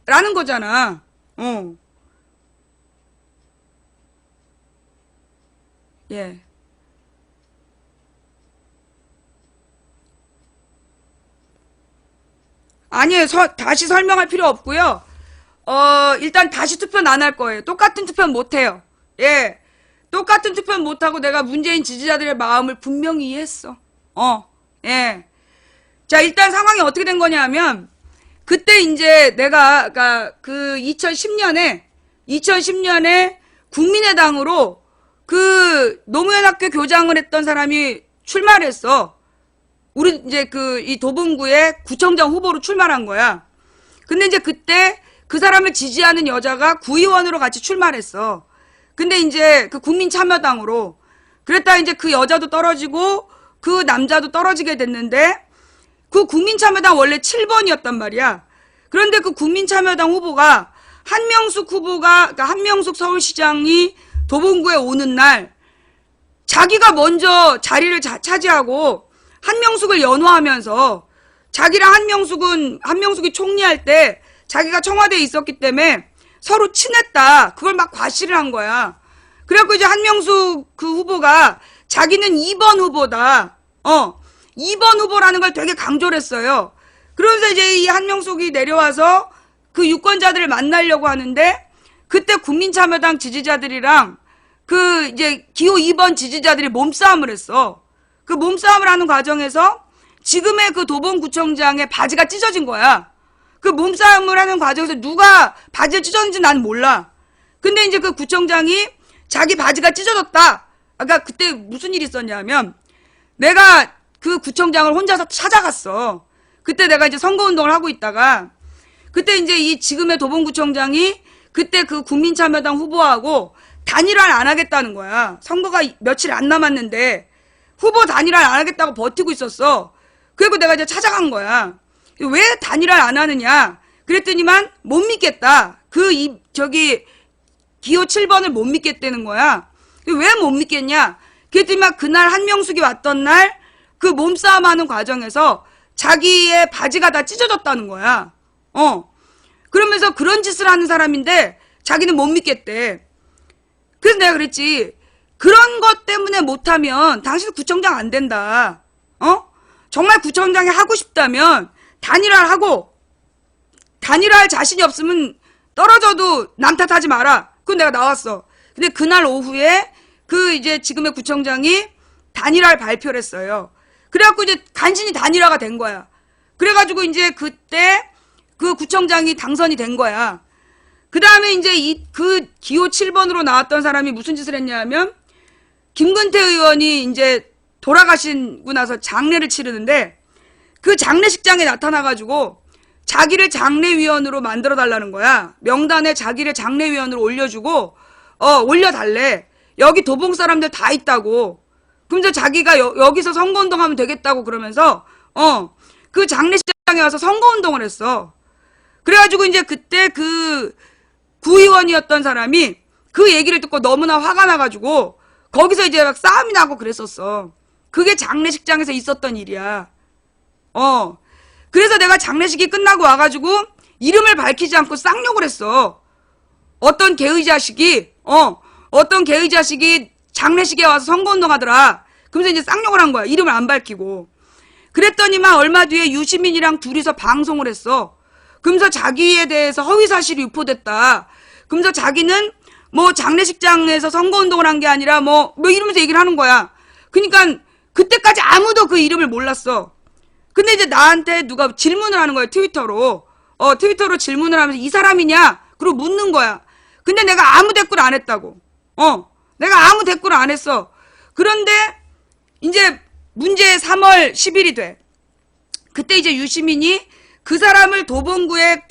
라는 거잖아. 예. 아니에요. 다시 설명할 필요 없고요. 일단 다시 투표는 안 할 거예요. 똑같은 투표는 못 해요. 예. 똑같은 투표는 못 하고 내가 문재인 지지자들의 마음을 분명히 이해했어. 예. 자, 일단 상황이 어떻게 된 거냐면, 그때 이제 내가, 그 2010년에 국민의당으로 그 노무현 학교 교장을 했던 사람이 출마를 했어. 우리 이제 이 도봉구의 구청장 후보로 출마한 거야. 근데 이제 그때 그 사람을 지지하는 여자가 구의원으로 같이 출마를 했어. 근데 이제 그 국민참여당으로. 그랬다 이제 그 여자도 떨어지고 그 남자도 떨어지게 됐는데 그 국민참여당 원래 7번이었단 말이야. 그런데 그 국민참여당 후보가 한명숙 후보가, 그러니까 한명숙 서울시장이 도봉구에 오는 날 자기가 먼저 자리를 차지하고 한명숙을 연호하면서 자기랑 한명숙이 총리할 때 자기가 청와대에 있었기 때문에 서로 친했다. 그걸 막 과시를 한 거야. 그래갖고 이제 한명숙 그 후보가 자기는 2번 후보다. 2번 후보라는 걸 되게 강조를 했어요. 그러면서 이제 이 한명숙이 내려와서 그 유권자들을 만나려고 하는데 그때 국민참여당 지지자들이랑 그 이제 기호 2번 지지자들이 몸싸움을 했어. 그 몸싸움을 하는 과정에서 지금의 그 도봉구청장의 바지가 찢어진 거야. 그 몸싸움을 하는 과정에서 누가 바지를 찢었는지 난 몰라. 근데 이제 그 구청장이 자기 바지가 찢어졌다. 아까 그때 무슨 일이 있었냐면 내가 그 구청장을 혼자서 찾아갔어. 그때 내가 이제 선거운동을 하고 있다가 그때 이제 이 지금의 도봉구청장이 그때 그 국민참여당 후보하고 단일화를 안 하겠다는 거야. 선거가 며칠 안 남았는데 후보 단일화를 안 하겠다고 버티고 있었어. 그리고 내가 이제 찾아간 거야. 왜 단일화를 안 하느냐? 그랬더니만 못 믿겠다. 기호 7번을 못 믿겠다는 거야. 왜 못 믿겠냐? 그랬더니만 그날 한명숙이 왔던 날 그 몸싸움 하는 과정에서 자기의 바지가 다 찢어졌다는 거야. 그러면서 그런 짓을 하는 사람인데 자기는 못 믿겠대. 그래서 내가 그랬지. 그런 것 때문에 못하면 당신 구청장 안 된다. 정말 구청장이 하고 싶다면 단일화를 하고 단일화할 자신이 없으면 떨어져도 남 탓하지 마라. 그건 내가 나왔어. 근데 그날 오후에 그 이제 지금의 구청장이 단일화를 발표를 했어요. 그래갖고 이제 간신히 단일화가 된 거야. 그래가지고 이제 그때 그 구청장이 당선이 된 거야. 그 다음에 이제 그 기호 7번으로 나왔던 사람이 무슨 짓을 했냐면 김근태 의원이 이제 돌아가시고 나서 장례를 치르는데 그 장례식장에 나타나가지고 자기를 장례위원으로 만들어달라는 거야. 명단에 자기를 장례위원으로 올려주고 올려달래. 여기 도봉 사람들 다 있다고. 그러면서 자기가 여기서 선거운동하면 되겠다고 그러면서 그 장례식장에 와서 선거운동을 했어. 그래가지고 이제 그때 그 구의원이었던 사람이 그 얘기를 듣고 너무나 화가 나가지고 거기서 이제 막 싸움이 나고 그랬었어. 그게 장례식장에서 있었던 일이야. 그래서 내가 장례식이 끝나고 와가지고 이름을 밝히지 않고 쌍욕을 했어. 어떤 개의 자식이 장례식에 와서 선거운동 하더라. 그러면서 이제 쌍욕을 한 거야. 이름을 안 밝히고. 그랬더니만 얼마 뒤에 유시민이랑 둘이서 방송을 했어. 그러면서 자기에 대해서 허위사실이 유포됐다. 그러면서 자기는 뭐 장례식장에서 선거운동을 한 게 아니라 뭐 이러면서 얘기를 하는 거야. 그러니까 그때까지 아무도 그 이름을 몰랐어. 근데 이제 나한테 누가 질문을 하는 거야. 트위터로 질문을 하면서 이 사람이냐? 그리고 묻는 거야. 근데 내가 아무 댓글 안 했다고. 내가 아무 댓글 안 했어. 그런데 이제 문제 3월 10일이 돼. 그때 이제 유시민이 그 사람을 도봉구에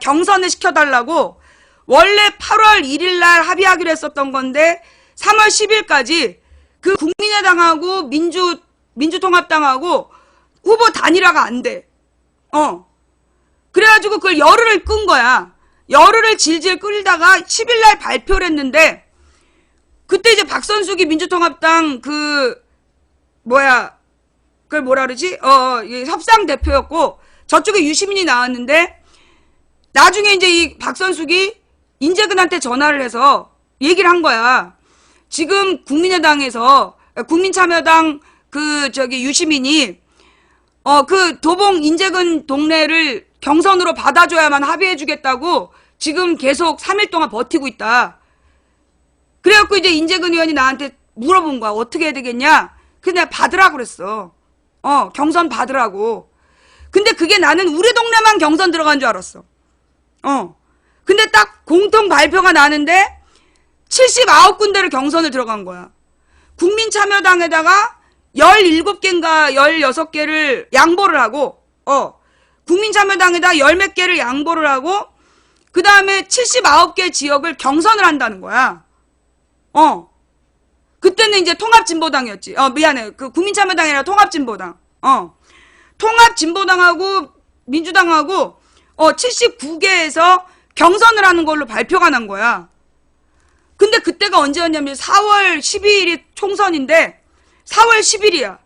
경선을 시켜달라고 원래 8월 1일 날 합의하기로 했었던 건데 3월 10일까지 그 국민의당하고 민주통합당하고 후보 단일화가 안 돼. 그래가지고 그걸 열흘을 끈 거야. 열흘을 질질 끌다가 10일날 발표를 했는데, 그때 이제 박선숙이 민주통합당 그걸 뭐라 그러지? 협상 대표였고, 저쪽에 유시민이 나왔는데, 나중에 이제 이 박선숙이 인재근한테 전화를 해서 얘기를 한 거야. 지금 국민의당에서, 국민참여당 유시민이, 그 도봉 인재근 동네를 경선으로 받아줘야만 합의해주겠다고 지금 계속 3일 동안 버티고 있다. 그래갖고 이제 인재근 의원이 나한테 물어본 거야. 어떻게 해야 되겠냐? 근데 내가 받으라고 그랬어. 경선 받으라고. 근데 그게 나는 우리 동네만 경선 들어간 줄 알았어. 근데 딱 공통 발표가 나는데 79군데를 경선을 들어간 거야. 국민참여당에다가 17개인가 16개를 양보를 하고, 국민참여당에다 10몇 개를 양보를 하고, 그 다음에 79개 지역을 경선을 한다는 거야. 그때는 이제 통합진보당이었지. 미안해. 그 국민참여당이 아니라 통합진보당. 통합진보당하고 민주당하고 79개에서 경선을 하는 걸로 발표가 난 거야. 근데 그때가 언제였냐면 4월 12일이 총선인데 4월 10일이야.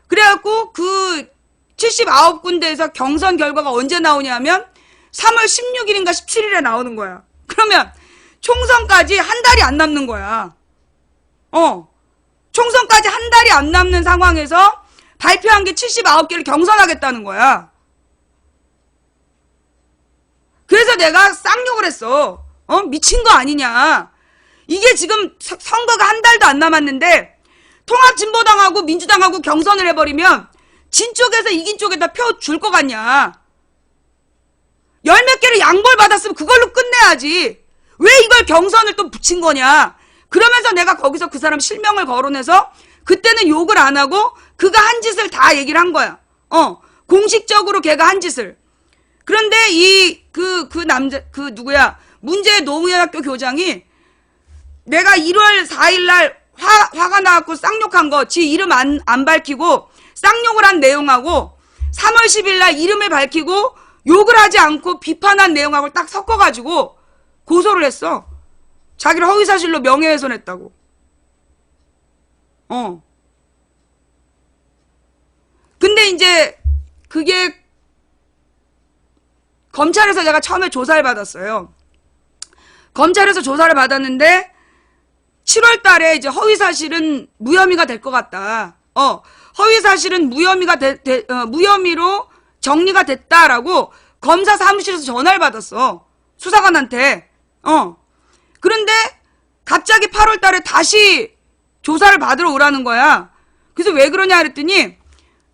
그래갖고 그 79군데에서 경선 결과가 언제 나오냐면 3월 16일인가 17일에 나오는 거야. 그러면 총선까지 한 달이 안 남는 거야. 총선까지 한 달이 안 남는 상황에서 발표한 게 79개를 경선하겠다는 거야. 그래서 내가 쌍욕을 했어. 미친 거 아니냐. 이게 지금 선거가 한 달도 안 남았는데 통합진보당하고 민주당하고 경선을 해버리면 진 쪽에서 이긴 쪽에다 표 줄 것 같냐. 열 몇 개를 양보를 받았으면 그걸로 끝내야지. 왜 이걸 경선을 또 붙인 거냐. 그러면서 내가 거기서 그 사람 실명을 거론해서 그때는 욕을 안 하고 그가 한 짓을 다 얘기를 한 거야. 공식적으로 걔가 한 짓을. 그런데 누구야. 문제의 노무현학교 교장이 내가 1월 4일날 화가 나갖고 쌍욕한 거, 지 이름 안 밝히고 쌍욕을 한 내용하고 3월 10일날 이름을 밝히고 욕을 하지 않고 비판한 내용하고 딱 섞어가지고 고소를 했어. 자기를 허위사실로 명예훼손했다고. 근데 이제 그게 검찰에서 내가 처음에 조사를 받았어요. 검찰에서 조사를 받았는데 7월 달에 이제 허위사실은 무혐의가 될 것 같다. 허위사실은 무혐의로 정리가 됐다라고 검사 사무실에서 전화를 받았어. 수사관한테. 그런데 갑자기 8월 달에 다시 조사를 받으러 오라는 거야. 그래서 왜 그러냐 그랬더니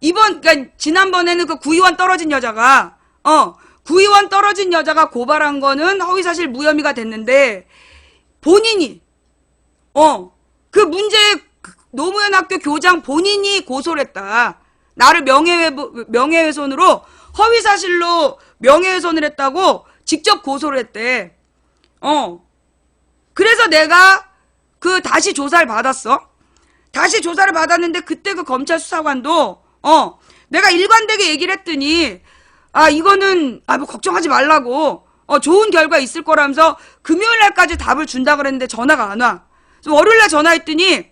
그러니까 지난번에는 그 구의원 떨어진 여자가 고발한 거는 허위사실 무혐의가 됐는데 본인이 그 문제 노무현 학교 교장 본인이 고소를 했다. 나를 명예훼손으로 허위사실로 명예훼손을 했다고 직접 고소를 했대. 그래서 내가 다시 조사를 받았어. 다시 조사를 받았는데 그때 그 검찰 수사관도 내가 일관되게 얘기를 했더니 이거는 뭐 걱정하지 말라고 좋은 결과 있을 거라면서 금요일 날까지 답을 준다 그랬는데 전화가 안 와. 그래서 월요일 날 전화했더니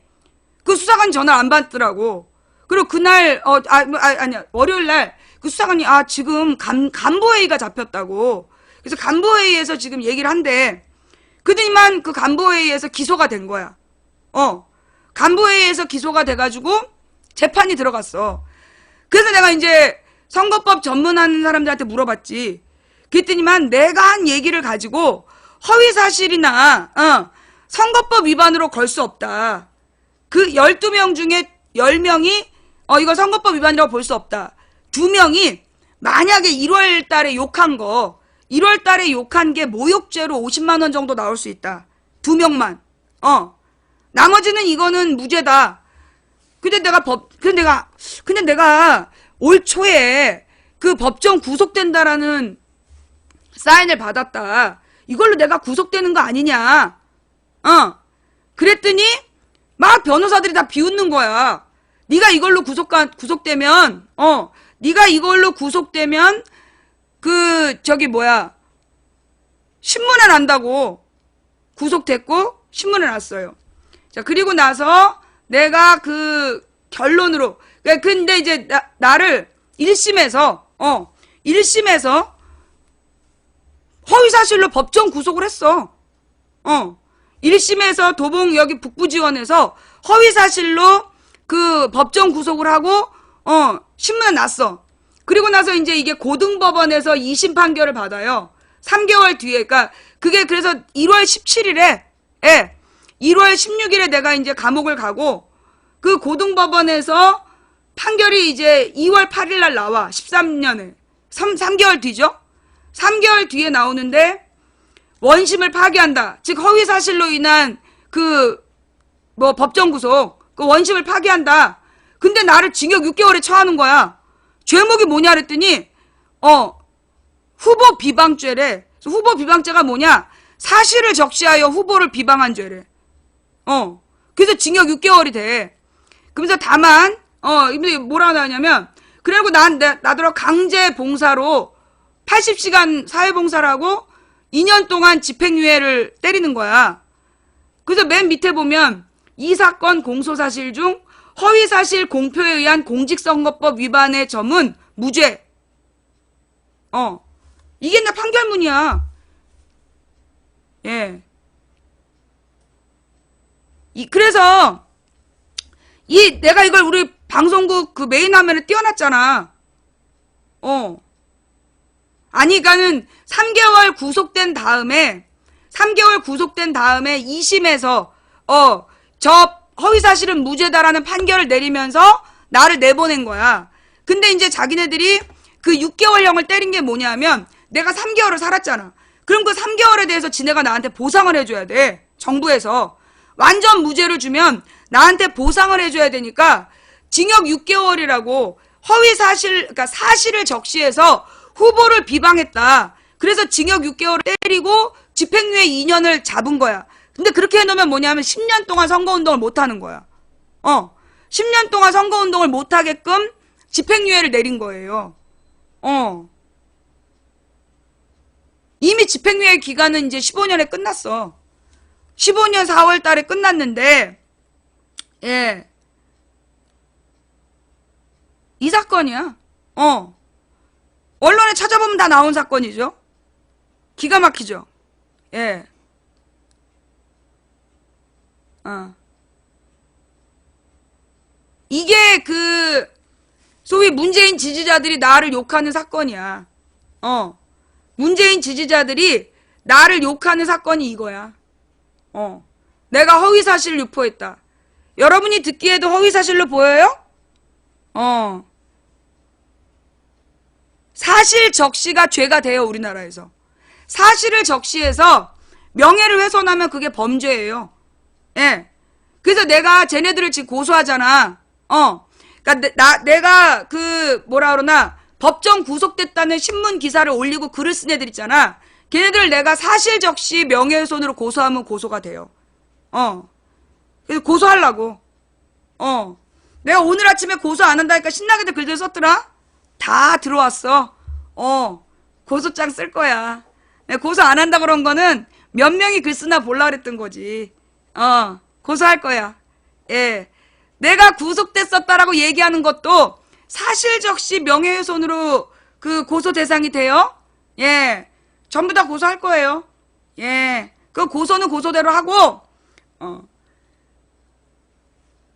그 수사관이 전화를 안 받더라고. 그리고 그날 아니야 월요일 날 그 수사관이 지금 간부회의가 잡혔다고. 그래서 간부회의에서 지금 얘기를 한대. 그더니만 그 간부회의에서 기소가 된 거야. 간부회의에서 기소가 돼가지고 재판이 들어갔어. 그래서 내가 이제 선거법 전문하는 사람들한테 물어봤지. 그랬더니만 내가 한 얘기를 가지고 허위사실이나 선거법 위반으로 걸 수 없다. 그 12명 중에 10명이 이거 선거법 위반이라고 볼 수 없다. 2명이 만약에 1월 달에 욕한 게 모욕죄로 50만 원 정도 나올 수 있다. 2명만. 나머지는 이거는 무죄다. 근데 내가 올 초에 그 법정 구속된다라는 사인을 받았다. 이걸로 내가 구속되는 거 아니냐. 그랬더니 막 변호사들이 다 비웃는 거야. 네가 이걸로 구속되면 네가 이걸로 구속되면 신문에 난다고. 구속됐고 신문에 났어요. 자, 그리고 나서 내가 그 결론으로, 근데 이제 나를 1심에서 허위사실로 법정 구속을 했어. 1심에서 도봉 여기 북부지원에서 허위사실로 그 법정 구속을 하고 신문에 났어. 그리고 나서 이제 이게 고등법원에서 2심 판결을 받아요. 3개월 뒤에. 그러니까 그게 그래서 1월 17일에 1월 16일에 내가 이제 감옥을 가고, 그 고등법원에서 판결이 이제 2월 8일 날 나와. 13년에 3개월 뒤죠. 3개월 뒤에 나오는데 원심을 파기한다. 즉 허위사실로 인한 법정 구속, 그 원심을 파기한다. 근데 나를 징역 6개월에 처하는 거야. 죄목이 뭐냐 그랬더니 후보 비방죄래. 후보 비방죄가 뭐냐? 사실을 적시하여 후보를 비방한 죄래. 그래서 징역 6개월이 돼. 그러면서 다만 이분이 뭐라고 나오냐면, 그리고 나더러 강제 봉사로 80시간 사회봉사를 하고 2년 동안 집행유예를 때리는 거야. 그래서 맨 밑에 보면 이 사건 공소사실 중 허위사실 공표에 의한 공직선거법 위반의 점은 무죄. 이게 내 판결문이야. 예. 그래서 내가 이걸 우리 방송국 그 메인 화면에 띄워놨잖아. 아니, 그러니까는 3개월 구속된 다음에 2심에서 저 허위사실은 무죄다라는 판결을 내리면서 나를 내보낸 거야. 근데 이제 자기네들이 그 6개월형을 때린 게 뭐냐면, 내가 3개월을 살았잖아. 그럼 그 3개월에 대해서 지네가 나한테 보상을 해줘야 돼. 정부에서. 완전 무죄를 주면 나한테 보상을 해줘야 되니까 징역 6개월이라고 그러니까 사실을 적시해서 후보를 비방했다. 그래서 징역 6개월을 때리고 집행유예 2년을 잡은 거야. 근데 그렇게 해놓으면 뭐냐면 10년 동안 선거운동을 못하는 거야. 10년 동안 선거운동을 못하게끔 집행유예를 내린 거예요. 이미 집행유예 기간은 이제 15년에 끝났어. 15년 4월 달에 끝났는데, 예. 이 사건이야. 언론에 찾아보면 다 나온 사건이죠. 기가 막히죠. 예. 이게 소위 문재인 지지자들이 나를 욕하는 사건이야. 문재인 지지자들이 나를 욕하는 사건이 이거야. 내가 허위사실 유포했다. 여러분이 듣기에도 허위사실로 보여요? 사실 적시가 죄가 돼요, 우리나라에서. 사실을 적시해서 명예를 훼손하면 그게 범죄예요. 예. 그래서 내가 쟤네들을 지금 고소하잖아. 그러니까 내가 법정 구속됐다는 신문 기사를 올리고 글을 쓴 애들 있잖아. 걔네들 내가 사실 적시 명예훼손으로 고소하면 고소가 돼요. 그래서 고소하려고. 내가 오늘 아침에 고소 안 한다니까 신나게들 글들 썼더라? 다 들어왔어. 고소장 쓸 거야. 내가 고소 안 한다 그런 거는 몇 명이 글 쓰나 볼라 그랬던 거지. 고소할 거야. 예. 내가 구속됐었다라고 얘기하는 것도 사실 적시 명예훼손으로 그 고소 대상이 돼요? 예. 전부 다 고소할 거예요. 예. 그 고소는 고소대로 하고,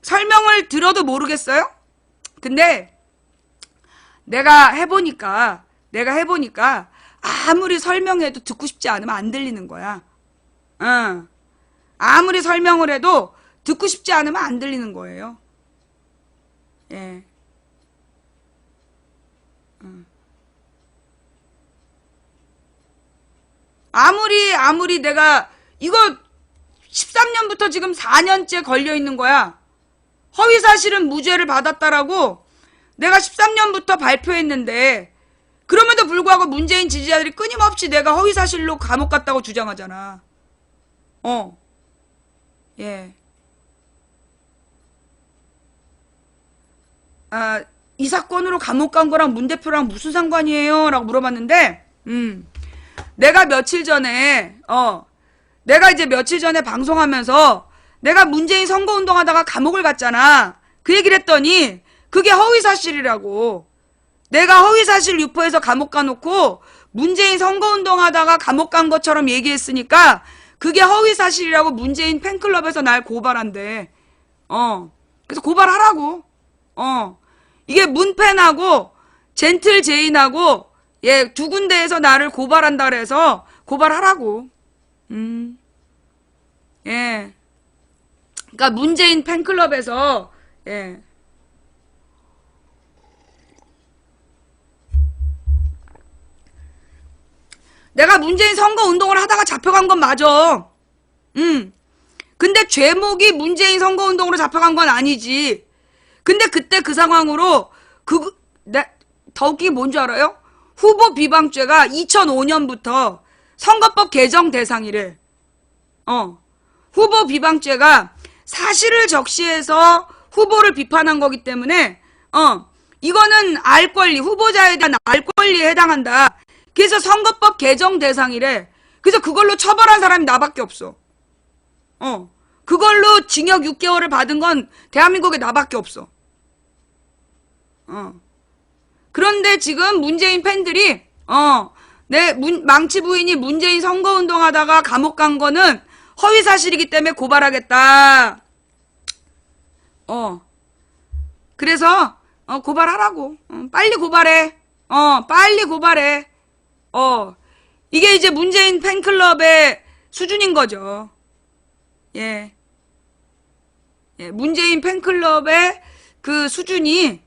설명을 들어도 모르겠어요? 근데 내가 해보니까 아무리 설명해도 듣고 싶지 않으면 안 들리는 거야. 아무리 설명을 해도 듣고 싶지 않으면 안 들리는 거예요. 예. 아무리 내가 이거 13년부터 지금 4년째 걸려 있는 거야. 허위사실은 무죄를 받았다라고 내가 13년부터 발표했는데, 그럼에도 불구하고 문재인 지지자들이 끊임없이 내가 허위사실로 감옥 갔다고 주장하잖아. 예. 이 사건으로 감옥 간 거랑 문 대표랑 무슨 상관이에요? 라고 물어봤는데, 내가 며칠 전에, 내가 이제 며칠 전에 방송하면서 내가 문재인 선거운동 하다가 감옥을 갔잖아. 그 얘기를 했더니 그게 허위사실이라고. 내가 허위사실 유포해서 감옥 가놓고 문재인 선거운동 하다가 감옥 간 것처럼 얘기했으니까 그게 허위사실이라고 문재인 팬클럽에서 날 고발한대. 그래서 고발하라고. 이게 문팬하고 젠틀 제인하고 예, 두 군데에서 나를 고발한다 그래서 고발하라고. 예. 그러니까 문재인 팬클럽에서 예. 내가 문재인 선거 운동을 하다가 잡혀간 건 맞아. 근데 죄목이 문재인 선거 운동으로 잡혀간 건 아니지. 근데 그때 그 상황으로 더 웃긴 게 뭔지 알아요? 후보 비방죄가 2005년부터 선거법 개정 대상이래. 후보 비방죄가 사실을 적시해서 후보를 비판한 거기 때문에 이거는 알 권리, 후보자에 대한 알 권리에 해당한다. 그래서 선거법 개정 대상이래. 그래서 그걸로 처벌한 사람이 나밖에 없어. 그걸로 징역 6개월을 받은 건 대한민국에 나밖에 없어. 그런데 지금 문재인 팬들이 망치 부인이 문재인 선거운동 하다가 감옥 간 거는 허위사실이기 때문에 고발하겠다. 그래서 고발하라고. 빨리 고발해. 빨리 고발해. 이게 이제 문재인 팬클럽의 수준인 거죠. 예. 예, 문재인 팬클럽의 그 수준이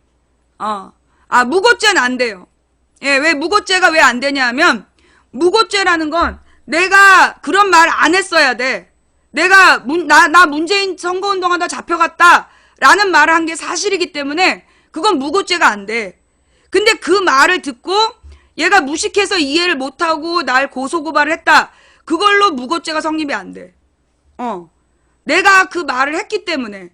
무고죄는 안 돼요. 예, 왜 무고죄가 왜 안 되냐면 무고죄라는 건 내가 그런 말 안 했어야 돼. 내가 나 문재인 선거운동하다 잡혀갔다 라는 말을 한 게 사실이기 때문에 그건 무고죄가 안 돼. 근데 그 말을 듣고 얘가 무식해서 이해를 못하고 날 고소고발을 했다. 그걸로 무고죄가 성립이 안 돼. 내가 그 말을 했기 때문에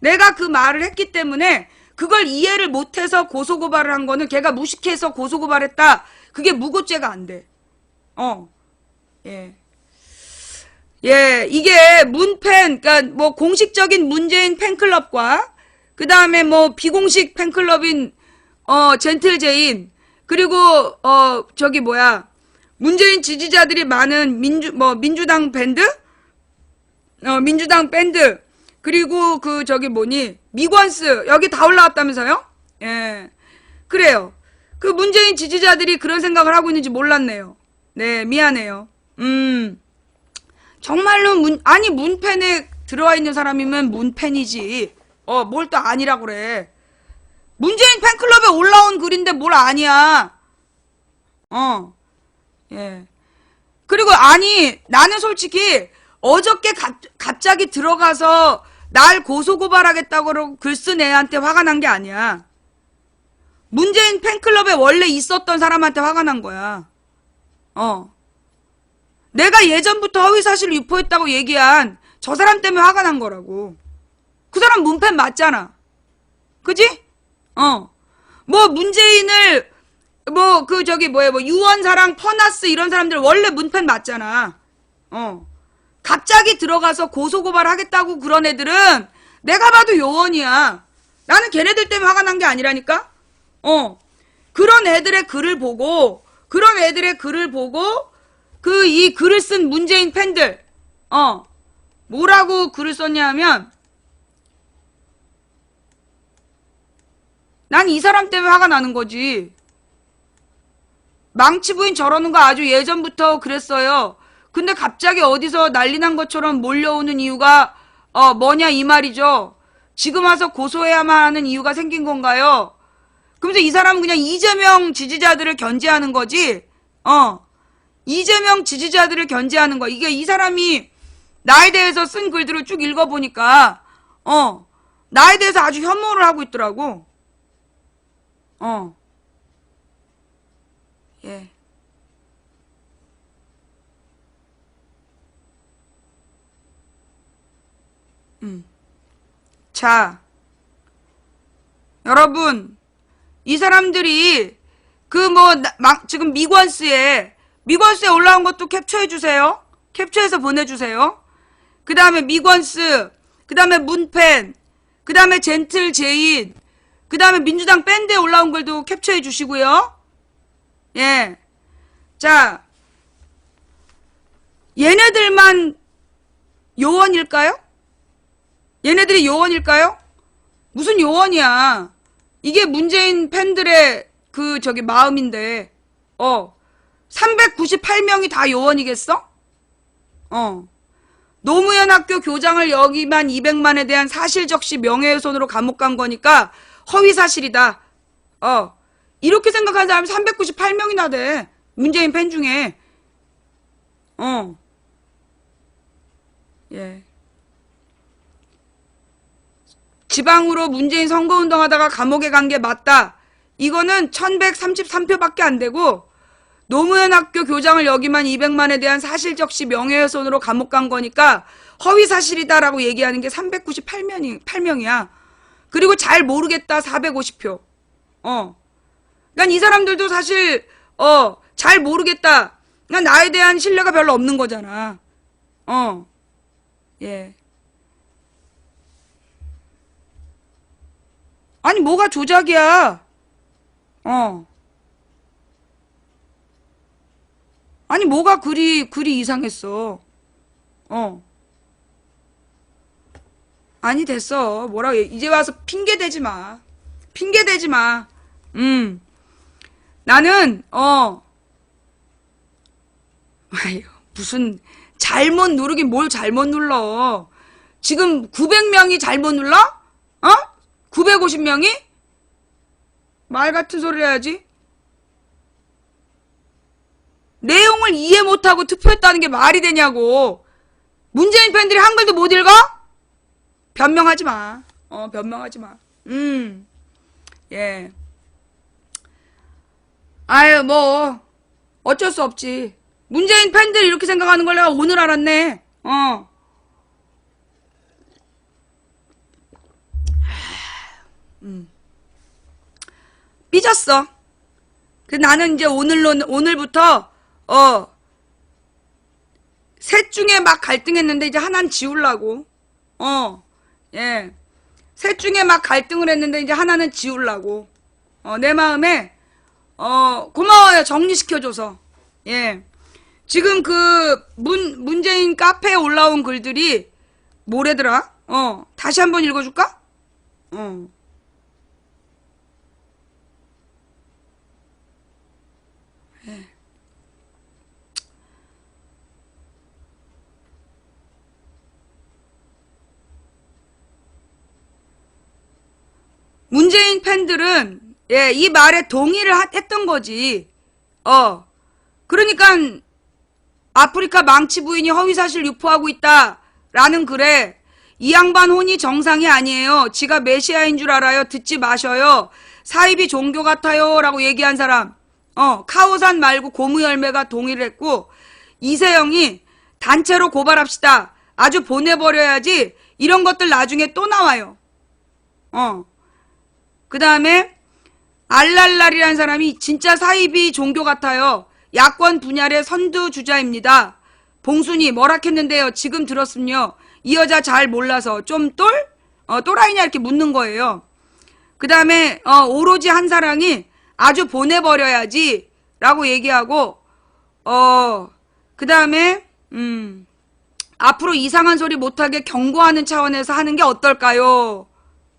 내가 그 말을 했기 때문에 그걸 이해를 못해서 고소고발을 한 거는 걔가 무식해서 고소고발했다. 그게 무고죄가 안 돼. 예. 예, 이게 문팬, 그니까 뭐 공식적인 문재인 팬클럽과 그 다음에 뭐 비공식 팬클럽인 젠틀제인 그리고 저기 뭐야 문재인 지지자들이 많은 민주당 밴드 민주당 밴드 그리고 그 저기 뭐니 미관스 여기 다 올라왔다면서요? 예, 그래요. 그 문재인 지지자들이 그런 생각을 하고 있는지 몰랐네요. 네, 미안해요. 정말로 문팬에 들어와 있는 사람이면 문팬이지. 뭘 또 아니라고 그래. 문재인 팬클럽에 올라온 글인데 뭘 아니야. 예. 그리고 나는 솔직히 어저께 갑자기 들어가서 날 고소고발하겠다고 글 쓴 애한테 화가 난 게 아니야. 문재인 팬클럽에 원래 있었던 사람한테 화가 난 거야. 내가 예전부터 허위사실을 유포했다고 얘기한 저 사람 때문에 화가 난 거라고. 그 사람 문팬 맞잖아. 그지? 뭐 문재인을 뭐 그 저기 뭐 유언사랑 퍼나스 이런 사람들 원래 문팬 맞잖아. 갑자기 들어가서 고소고발 하겠다고 그런 애들은 내가 봐도 요원이야. 나는 걔네들 때문에 화가 난 게 아니라니까. 그런 애들의 글을 보고 그 이 글을 쓴 문재인 팬들 뭐라고 글을 썼냐면 난 이 사람 때문에 화가 나는 거지. 망치 부인 저러는 거 아주 예전부터 그랬어요. 근데 갑자기 어디서 난리 난 것처럼 몰려오는 이유가 뭐냐 이 말이죠. 지금 와서 고소해야만 하는 이유가 생긴 건가요? 그러면서 이 사람은 그냥 이재명 지지자들을 견제하는 거지. 이재명 지지자들을 견제하는 거야. 이게 이 사람이 나에 대해서 쓴 글들을 쭉 읽어보니까 나에 대해서 아주 혐오를 하고 있더라고. 예. 자, 여러분, 이 사람들이 지금 미관스에 올라온 것도 캡처해주세요. 캡처해서 보내주세요. 그 다음에 미관스, 그 다음에 문펜, 그 다음에 젠틀 제인, 그 다음에 민주당 밴드에 올라온 걸도 캡처해 주시고요. 예. 자, 얘네들만 요원일까요? 얘네들이 요원일까요? 무슨 요원이야. 이게 문재인 팬들의 마음인데, 398명이 다 요원이겠어? 노무현 학교 교장을 여기만 200만에 대한 사실적시 명예훼손으로 감옥 간 거니까 허위사실이다. 이렇게 생각하는 사람이 398명이나 돼. 문재인 팬 중에. 예. 지방으로 문재인 선거운동하다가 감옥에 간 게 맞다. 이거는 1133표밖에 안 되고 노무현 학교 교장을 여기만 200만에 대한 사실적시 명예훼손으로 감옥 간 거니까 허위사실이다라고 얘기하는 게 398명이야. 그리고 잘 모르겠다 450표. 그러니까 이 사람들도 사실 잘 모르겠다. 그러니까 나에 대한 신뢰가 별로 없는 거잖아. 예. 아니 뭐가 조작이야. 아니 뭐가 그리 이상했어. 아니 됐어. 뭐라고 이제 와서 핑계 대지 마. 핑계 대지 마. 나는 아유 무슨 잘못 누르긴 뭘 잘못 눌러. 지금 900명이 잘못 눌러? 950명이? 말 같은 소리를 해야지. 내용을 이해 못하고 투표했다는 게 말이 되냐고. 문재인 팬들이 한글도 못 읽어? 변명하지 마. 변명하지 마. 예. 아유, 뭐, 어쩔 수 없지. 문재인 팬들이 이렇게 생각하는 걸 내가 오늘 알았네. 삐졌어. 나는 이제 오늘부터, 셋 중에 막 갈등했는데 이제 하나는 지우려고. 예. 셋 중에 막 갈등을 했는데 이제 하나는 지우려고. 내 마음에, 고마워요. 정리시켜줘서. 예. 지금 문재인 카페에 올라온 글들이 뭐래더라? 다시 한번 읽어줄까? 예. 문재인 팬들은 예, 이 말에 동의를 했던 거지. 그러니까 아프리카 망치 부인이 허위사실 유포하고 있다라는 글에 이 양반 혼이 정상이 아니에요. 지가 메시아인 줄 알아요. 듣지 마셔요. 사입이 종교 같아요. 라고 얘기한 사람. 카오산 말고 고무열매가 동의를 했고 이세영이 단체로 고발합시다. 아주 보내버려야지. 이런 것들 나중에 또 나와요. 그 다음에 알랄랄이라는 사람이 진짜 사입이 종교 같아요. 야권 분야의 선두주자입니다. 봉순이 뭐라 했는데요. 지금 들었음요. 이 여자 잘 몰라서 좀 또라이냐 이렇게 묻는 거예요. 그 다음에 오로지 한 사람이 아주 보내버려야지 라고 얘기하고 그 다음에 앞으로 이상한 소리 못하게 경고하는 차원에서 하는 게 어떨까요?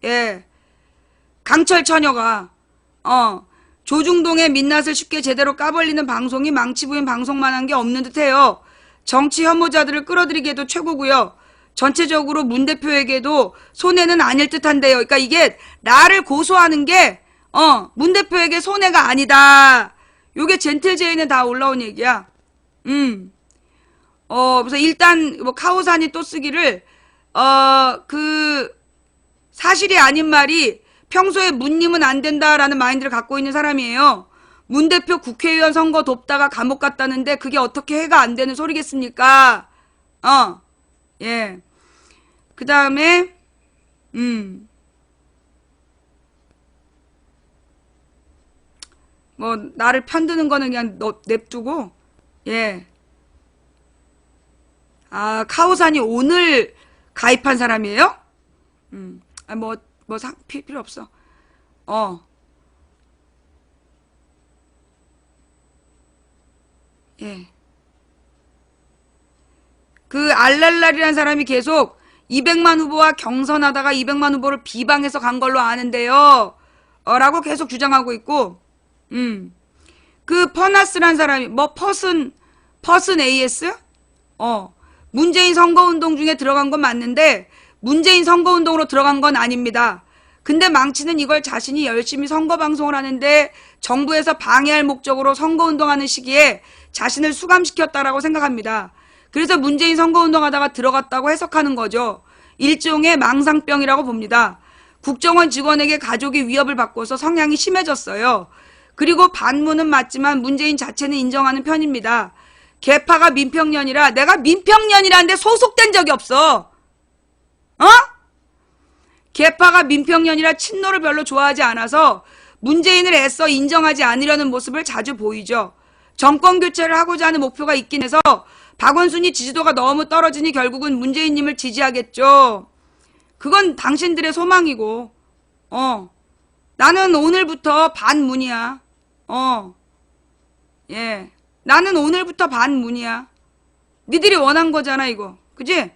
예. 강철 처녀가 조중동의 민낯을 쉽게 제대로 까벌리는 방송이 망치부인 방송만 한 게 없는 듯해요. 정치 혐오자들을 끌어들이기에도 최고고요. 전체적으로 문 대표에게도 손해는 아닐 듯한데요. 그러니까 이게 나를 고소하는 게 문 대표에게 손해가 아니다. 요게 젠틀제이는 다 올라온 얘기야. 그래서 일단 뭐 카오산이 또 쓰기를 사실이 아닌 말이 평소에 문님은 안 된다라는 마인드를 갖고 있는 사람이에요. 문 대표 국회의원 선거 돕다가 감옥 갔다는데 그게 어떻게 해가 안 되는 소리겠습니까? 예. 그 다음에 뭐 나를 편드는 거는 그냥 냅두고. 예. 아, 카오산이 오늘 가입한 사람이에요? 아, 필요 없어. 어, 예. 그 알랄랄이라는 사람이 계속 200만 후보와 경선하다가 200만 후보를 비방해서 간 걸로 아는데요. 라고 계속 주장하고 있고, 음. 그 퍼나스란 사람이, 퍼슨 AS? 문재인 선거운동 중에 들어간 건 맞는데, 문재인 선거운동으로 들어간 건 아닙니다. 근데 망치는 이걸 자신이 열심히 선거방송을 하는데 정부에서 방해할 목적으로 선거운동하는 시기에 자신을 수감시켰다라고 생각합니다. 그래서 문재인 선거운동하다가 들어갔다고 해석하는 거죠. 일종의 망상병이라고 봅니다. 국정원 직원에게 가족이 위협을 받고서 성향이 심해졌어요. 그리고 반문은 맞지만 문재인 자체는 인정하는 편입니다. 개파가 민평년이라 내가 민평년이라는데 소속된 적이 없어. 어? 개파가 민평년이라 친노를 별로 좋아하지 않아서 문재인을 애써 인정하지 않으려는 모습을 자주 보이죠. 정권 교체를 하고자 하는 목표가 있긴 해서 박원순이 지지도가 너무 떨어지니 결국은 문재인님을 지지하겠죠. 그건 당신들의 소망이고, 나는 오늘부터 반문이야. 예. 나는 오늘부터 반문이야. 니들이 원한 거잖아, 이거. 그지?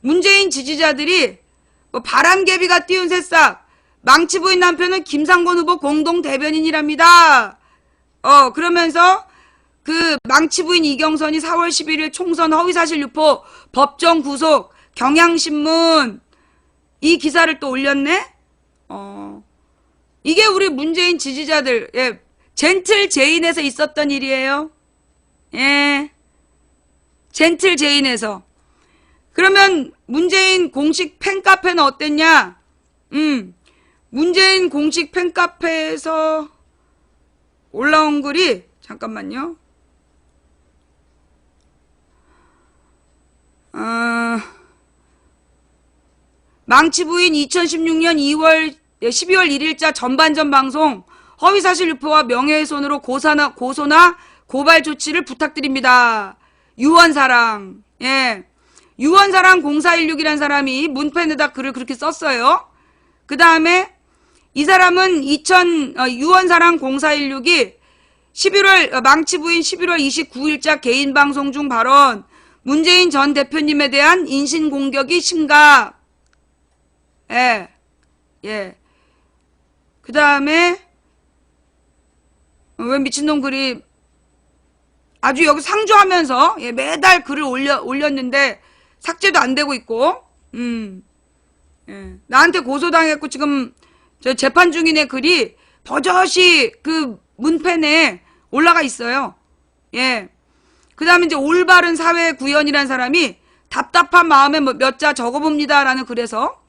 문재인 지지자들이 바람개비가 띄운 새싹, 망치 부인 남편은 김상곤 후보 공동 대변인이랍니다. 그러면서 그 망치 부인 이경선이 4월 11일 총선 허위사실 유포 법정 구속 경향신문 이 기사를 또 올렸네. 이게 우리 문재인 지지자들, 예, 젠틀 제인에서 있었던 일이에요. 예, 젠틀 제인에서. 그러면 문재인 공식 팬카페는 어땠냐? 문재인 공식 팬카페에서 올라온 글이, 잠깐만요. 망치 부인 2016년 12월 1일자 전반전 방송 허위사실 유포와 명예훼손으로 고소나 고발 조치를 부탁드립니다. 유언사랑. 예. 유언사랑 0416이란 사람이 문팬에다 글을 그렇게 썼어요. 그 다음에 이 사람은 유언사랑 0416이 망치 부인 11월 29일자 개인 방송 중 발언 문재인 전 대표님에 대한 인신공격이 심각. 예. 예. 그 다음에 왜 미친놈 글이 아주 여기 상주하면서 예, 매달 글을 올렸는데 삭제도 안 되고 있고 예. 나한테 고소당했고 지금 저 재판 중인의 글이 버젓이 그 문팬에 올라가 있어요. 예. 그 다음에 이제 올바른 사회 구현이라는 사람이 답답한 마음에 몇 자 적어봅니다라는 글에서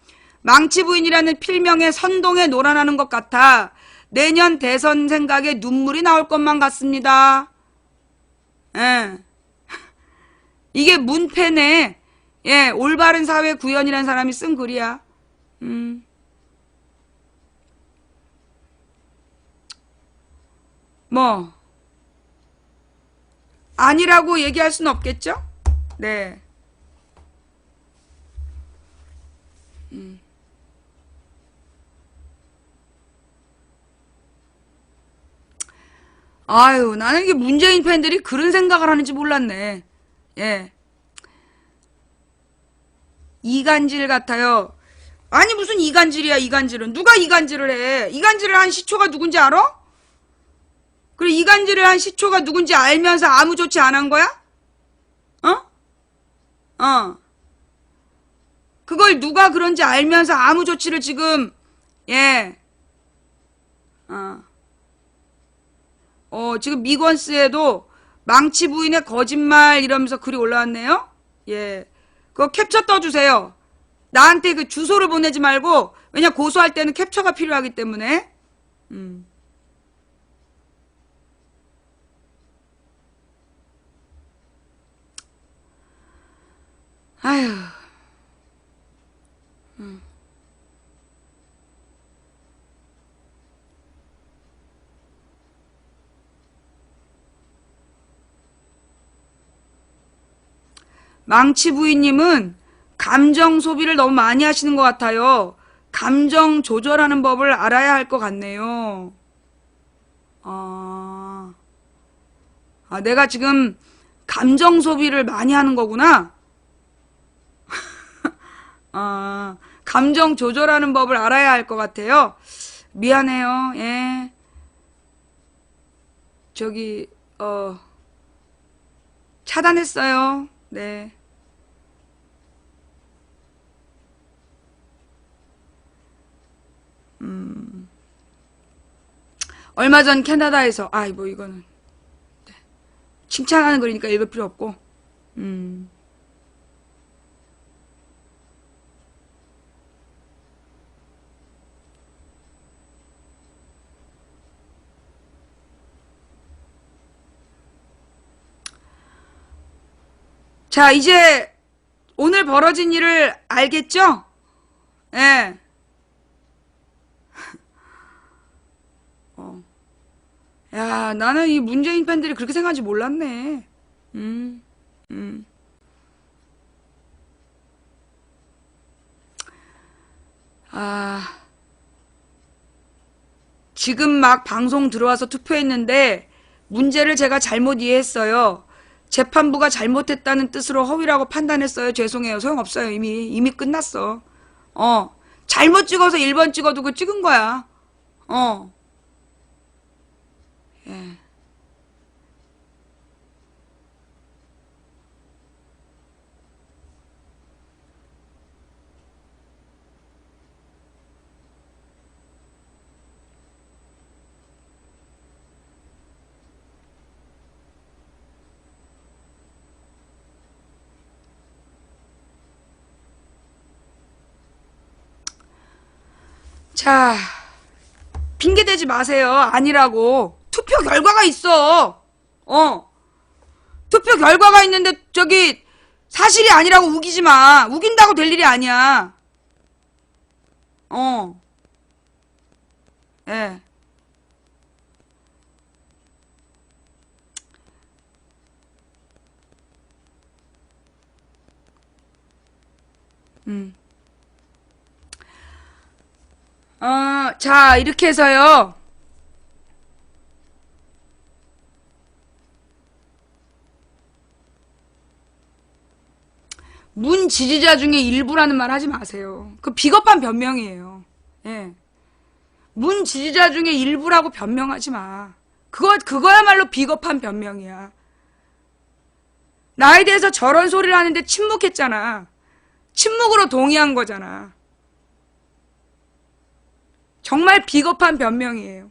망치 부인이라는 필명에 선동에 놀아나는 것 같아 내년 대선 생각에 눈물이 나올 것만 같습니다. 예. 이게 문팬에 예, 올바른 사회 구현이라는 사람이 쓴 글이야. 뭐 아니라고 얘기할 수는 없겠죠? 네. 아유, 나는 이게 문재인 팬들이 그런 생각을 하는지 몰랐네. 예. 이간질 같아요. 아니, 무슨 이간질이야, 이간질은. 누가 이간질을 해? 이간질을 한 시초가 누군지 알아? 그래, 이간질을 한 시초가 누군지 알면서 아무 조치 안 한 거야? 어? 그걸 누가 그런지 알면서 아무 조치를 지금, 예. 지금 미건스에도 망치 부인의 거짓말 이러면서 글이 올라왔네요. 예. 그거 캡처 떠주세요. 나한테 그 주소를 보내지 말고, 왜냐 고소할 때는 캡처가 필요하기 때문에. 아휴. 망치 부인님은 감정 소비를 너무 많이 하시는 것 같아요. 감정 조절하는 법을 알아야 할 것 같네요. 내가 지금 감정 소비를 많이 하는 거구나. 감정 조절하는 법을 알아야 할 것 같아요. 미안해요. 예. 저기, 차단했어요. 네. 얼마 전 캐나다에서, 뭐 이거는. 네. 칭찬하는 거니까 읽을 필요 없고, 자, 이제 오늘 벌어진 일을 알겠죠? 예. 야, 나는 이 문재인 팬들이 그렇게 생각하는지 몰랐네. 음, 음. 아, 지금 막 방송 들어와서 투표했는데 문제를 제가 잘못 이해했어요. 재판부가 잘못했다는 뜻으로 허위라고 판단했어요. 죄송해요. 소용없어요. 이미 끝났어. 잘못 찍어서 1번 찍어도 그 찍은 거야. 예. 자, 핑계대지 마세요. 아니라고. 투표 결과가 있어. 투표 결과가 있는데 저기 사실이 아니라고 우기지 마. 우긴다고 될 일이 아니야. 예. 음. 자, 이렇게 해서요. 문 지지자 중에 일부라는 말 하지 마세요. 그 비겁한 변명이에요. 예. 문 지지자 중에 일부라고 변명하지 마. 그거야말로 비겁한 변명이야. 나에 대해서 저런 소리를 하는데 침묵했잖아. 침묵으로 동의한 거잖아. 정말 비겁한 변명이에요.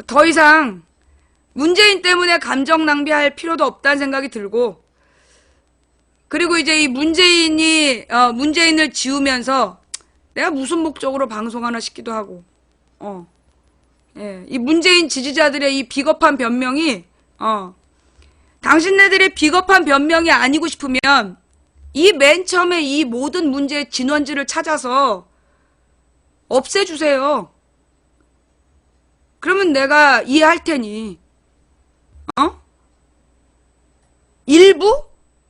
더 이상 문재인 때문에 감정 낭비할 필요도 없다는 생각이 들고, 그리고 이제 이 문재인을 지우면서 내가 무슨 목적으로 방송하나 싶기도 하고, 예, 이 문재인 지지자들의 이 비겁한 변명이, 당신네들의 비겁한 변명이 아니고 싶으면 이 맨 처음에 이 모든 문제의 진원지를 찾아서 없애주세요. 그러면 내가 이해할 테니.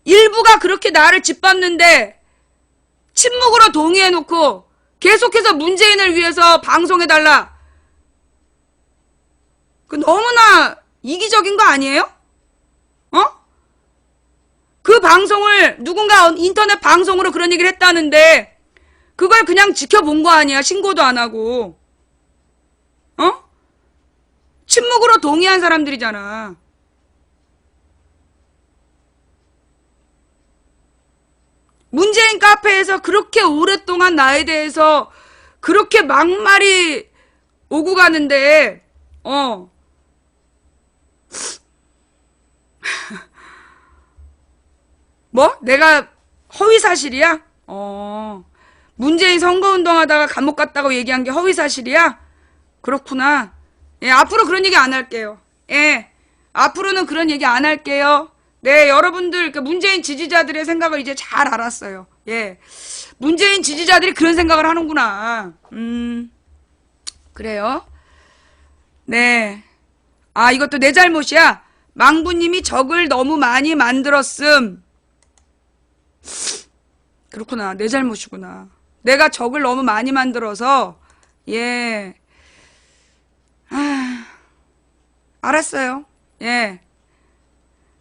일부가 그렇게 나를 짓밟는데 침묵으로 동의해놓고 계속해서 문재인을 위해서 방송해달라. 그 너무나 이기적인 거 아니에요? 그 방송을 누군가 인터넷 방송으로 그런 얘기를 했다는데 그걸 그냥 지켜본 거 아니야. 신고도 안 하고. 침묵으로 동의한 사람들이잖아. 문재인 카페에서 그렇게 오랫동안 나에 대해서 그렇게 막말이 오고 가는데, 뭐? 내가 허위사실이야? 문재인 선거운동하다가 감옥 갔다고 얘기한 게 허위사실이야? 그렇구나. 예, 앞으로 그런 얘기 안 할게요. 예, 앞으로는 그런 얘기 안 할게요. 네, 여러분들, 문재인 지지자들의 생각을 이제 잘 알았어요. 예. 문재인 지지자들이 그런 생각을 하는구나. 그래요. 네. 아, 이것도 내 잘못이야. 망부님이 적을 너무 많이 만들었음. 그렇구나. 내 잘못이구나. 내가 적을 너무 많이 만들어서, 예. 아, 알았어요. 예.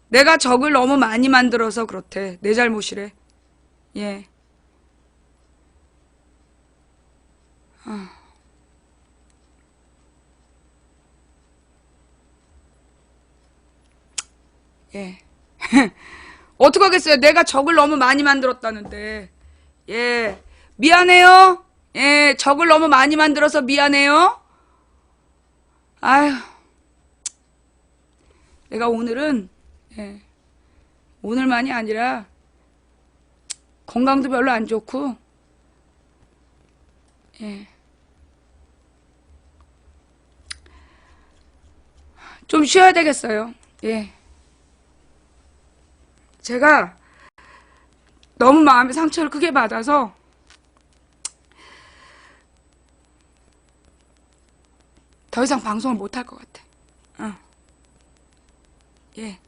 내가 적을 너무 많이 만들어서 그렇대. 내 잘못이래. 예. 예. 어떡하겠어요. 내가 적을 너무 많이 만들었다는데. 예. 미안해요. 예. 적을 너무 많이 만들어서 미안해요. 아휴. 내가 오늘은, 예. 오늘만이 아니라, 건강도 별로 안 좋고, 예. 좀 쉬어야 되겠어요. 예. 제가 너무 마음의 상처를 크게 받아서 더 이상 방송을 못 할 것 같아. 예.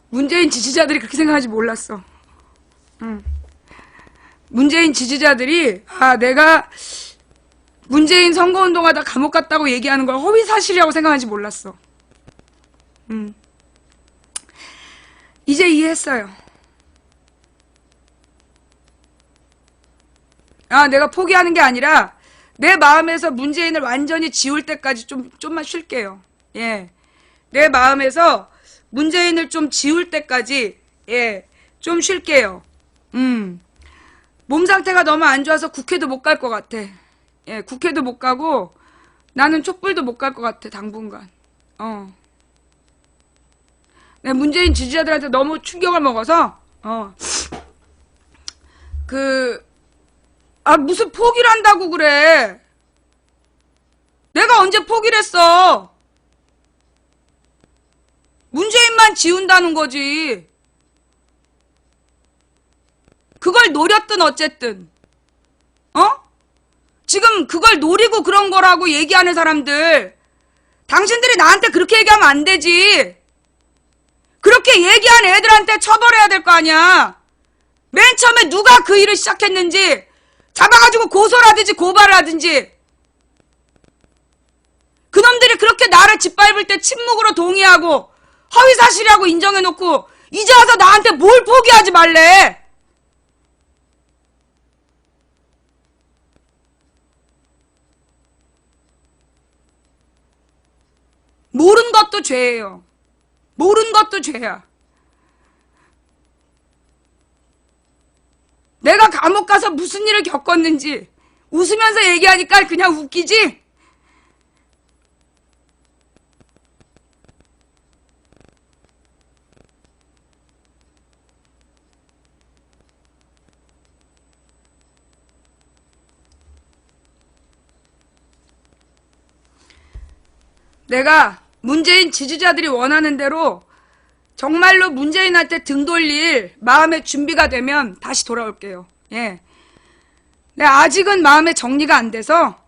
문재인 지지자들이 그렇게 생각하지 몰랐어. 문재인 지지자들이 내가 문재인 선거운동하다 감옥 갔다고 얘기하는 걸 허위사실이라고 생각하지 몰랐어. 이제 이해했어요. 내가 포기하는 게 아니라 내 마음에서 문재인을 완전히 지울 때까지 좀만 쉴게요. 예. 내 마음에서 문재인을 좀 지울 때까지, 예, 좀 쉴게요. 몸 상태가 너무 안 좋아서 국회도 못 갈 것 같아. 예, 국회도 못 가고 나는 촛불도 못 갈 것 같아, 당분간. 내 문재인 지지자들한테 너무 충격을 먹어서, 무슨 포기를 한다고 그래. 내가 언제 포기를 했어. 문재인만 지운다는 거지. 그걸 노렸든 어쨌든. 지금 그걸 노리고 그런 거라고 얘기하는 사람들. 당신들이 나한테 그렇게 얘기하면 안 되지. 그렇게 얘기한 애들한테 처벌해야 될 거 아니야. 맨 처음에 누가 그 일을 시작했는지 잡아가지고 고소를 하든지 고발을 하든지. 그놈들이 그렇게 나를 짓밟을 때 침묵으로 동의하고 허위사실이라고 인정해놓고 이제 와서 나한테 뭘 포기하지 말래. 모른 것도 죄예요. 모른 것도 죄야. 내가 감옥 가서 무슨 일을 겪었는지 웃으면서 얘기하니까 그냥 웃기지? 내가 문재인 지지자들이 원하는 대로 정말로 문재인한테 등 돌릴 마음의 준비가 되면 다시 돌아올게요. 예. 네, 아직은 마음의 정리가 안 돼서,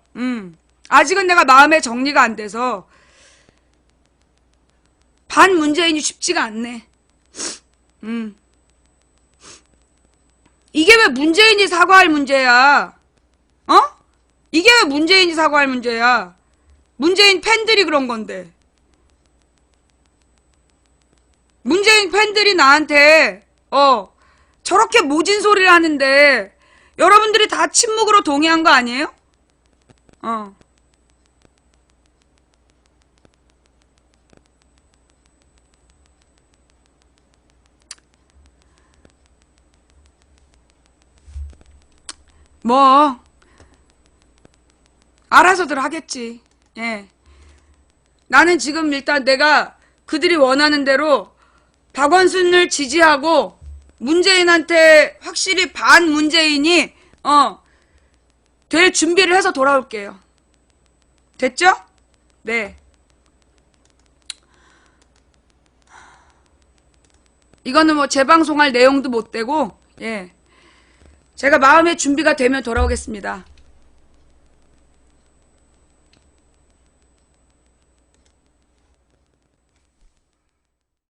아직은 내가 마음의 정리가 안 돼서, 반 문재인이 쉽지가 않네. 이게 왜 문재인이 사과할 문제야? 이게 왜 문재인이 사과할 문제야? 문재인 팬들이 그런 건데. 문재인 팬들이 나한테 저렇게 모진 소리를 하는데 여러분들이 다 침묵으로 동의한 거 아니에요? 뭐 알아서들 하겠지. 예. 나는 지금 일단 내가 그들이 원하는 대로 박원순을 지지하고 문재인한테 확실히 반 문재인이 될 준비를 해서 돌아올게요. 됐죠? 네. 이거는 뭐 재방송할 내용도 못 되고, 예. 제가 마음의 준비가 되면 돌아오겠습니다.